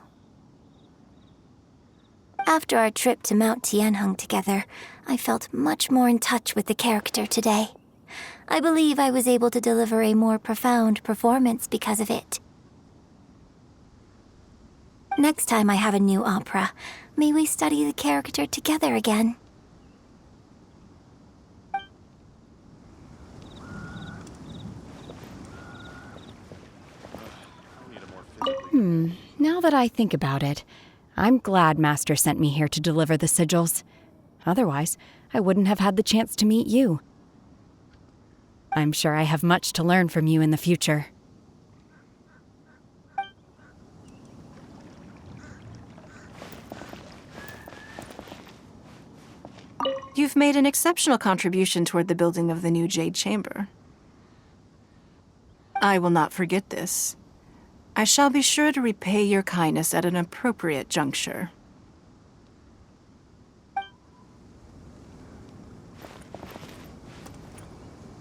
After our trip to Mount Tianheng together, I felt much more in touch with the character today. I believe I was able to deliver a more profound performance because of it. Next time I have a new opera, may we study the character together again. Now that I think about it, I'm glad Master sent me here to deliver the sigils. Otherwise, I wouldn't have had the chance to meet you. I'm sure I have much to learn from you in the future. You've made an exceptional contribution toward the building of the new Jade Chamber. I will not forget this. I shall be sure to repay your kindness at an appropriate juncture.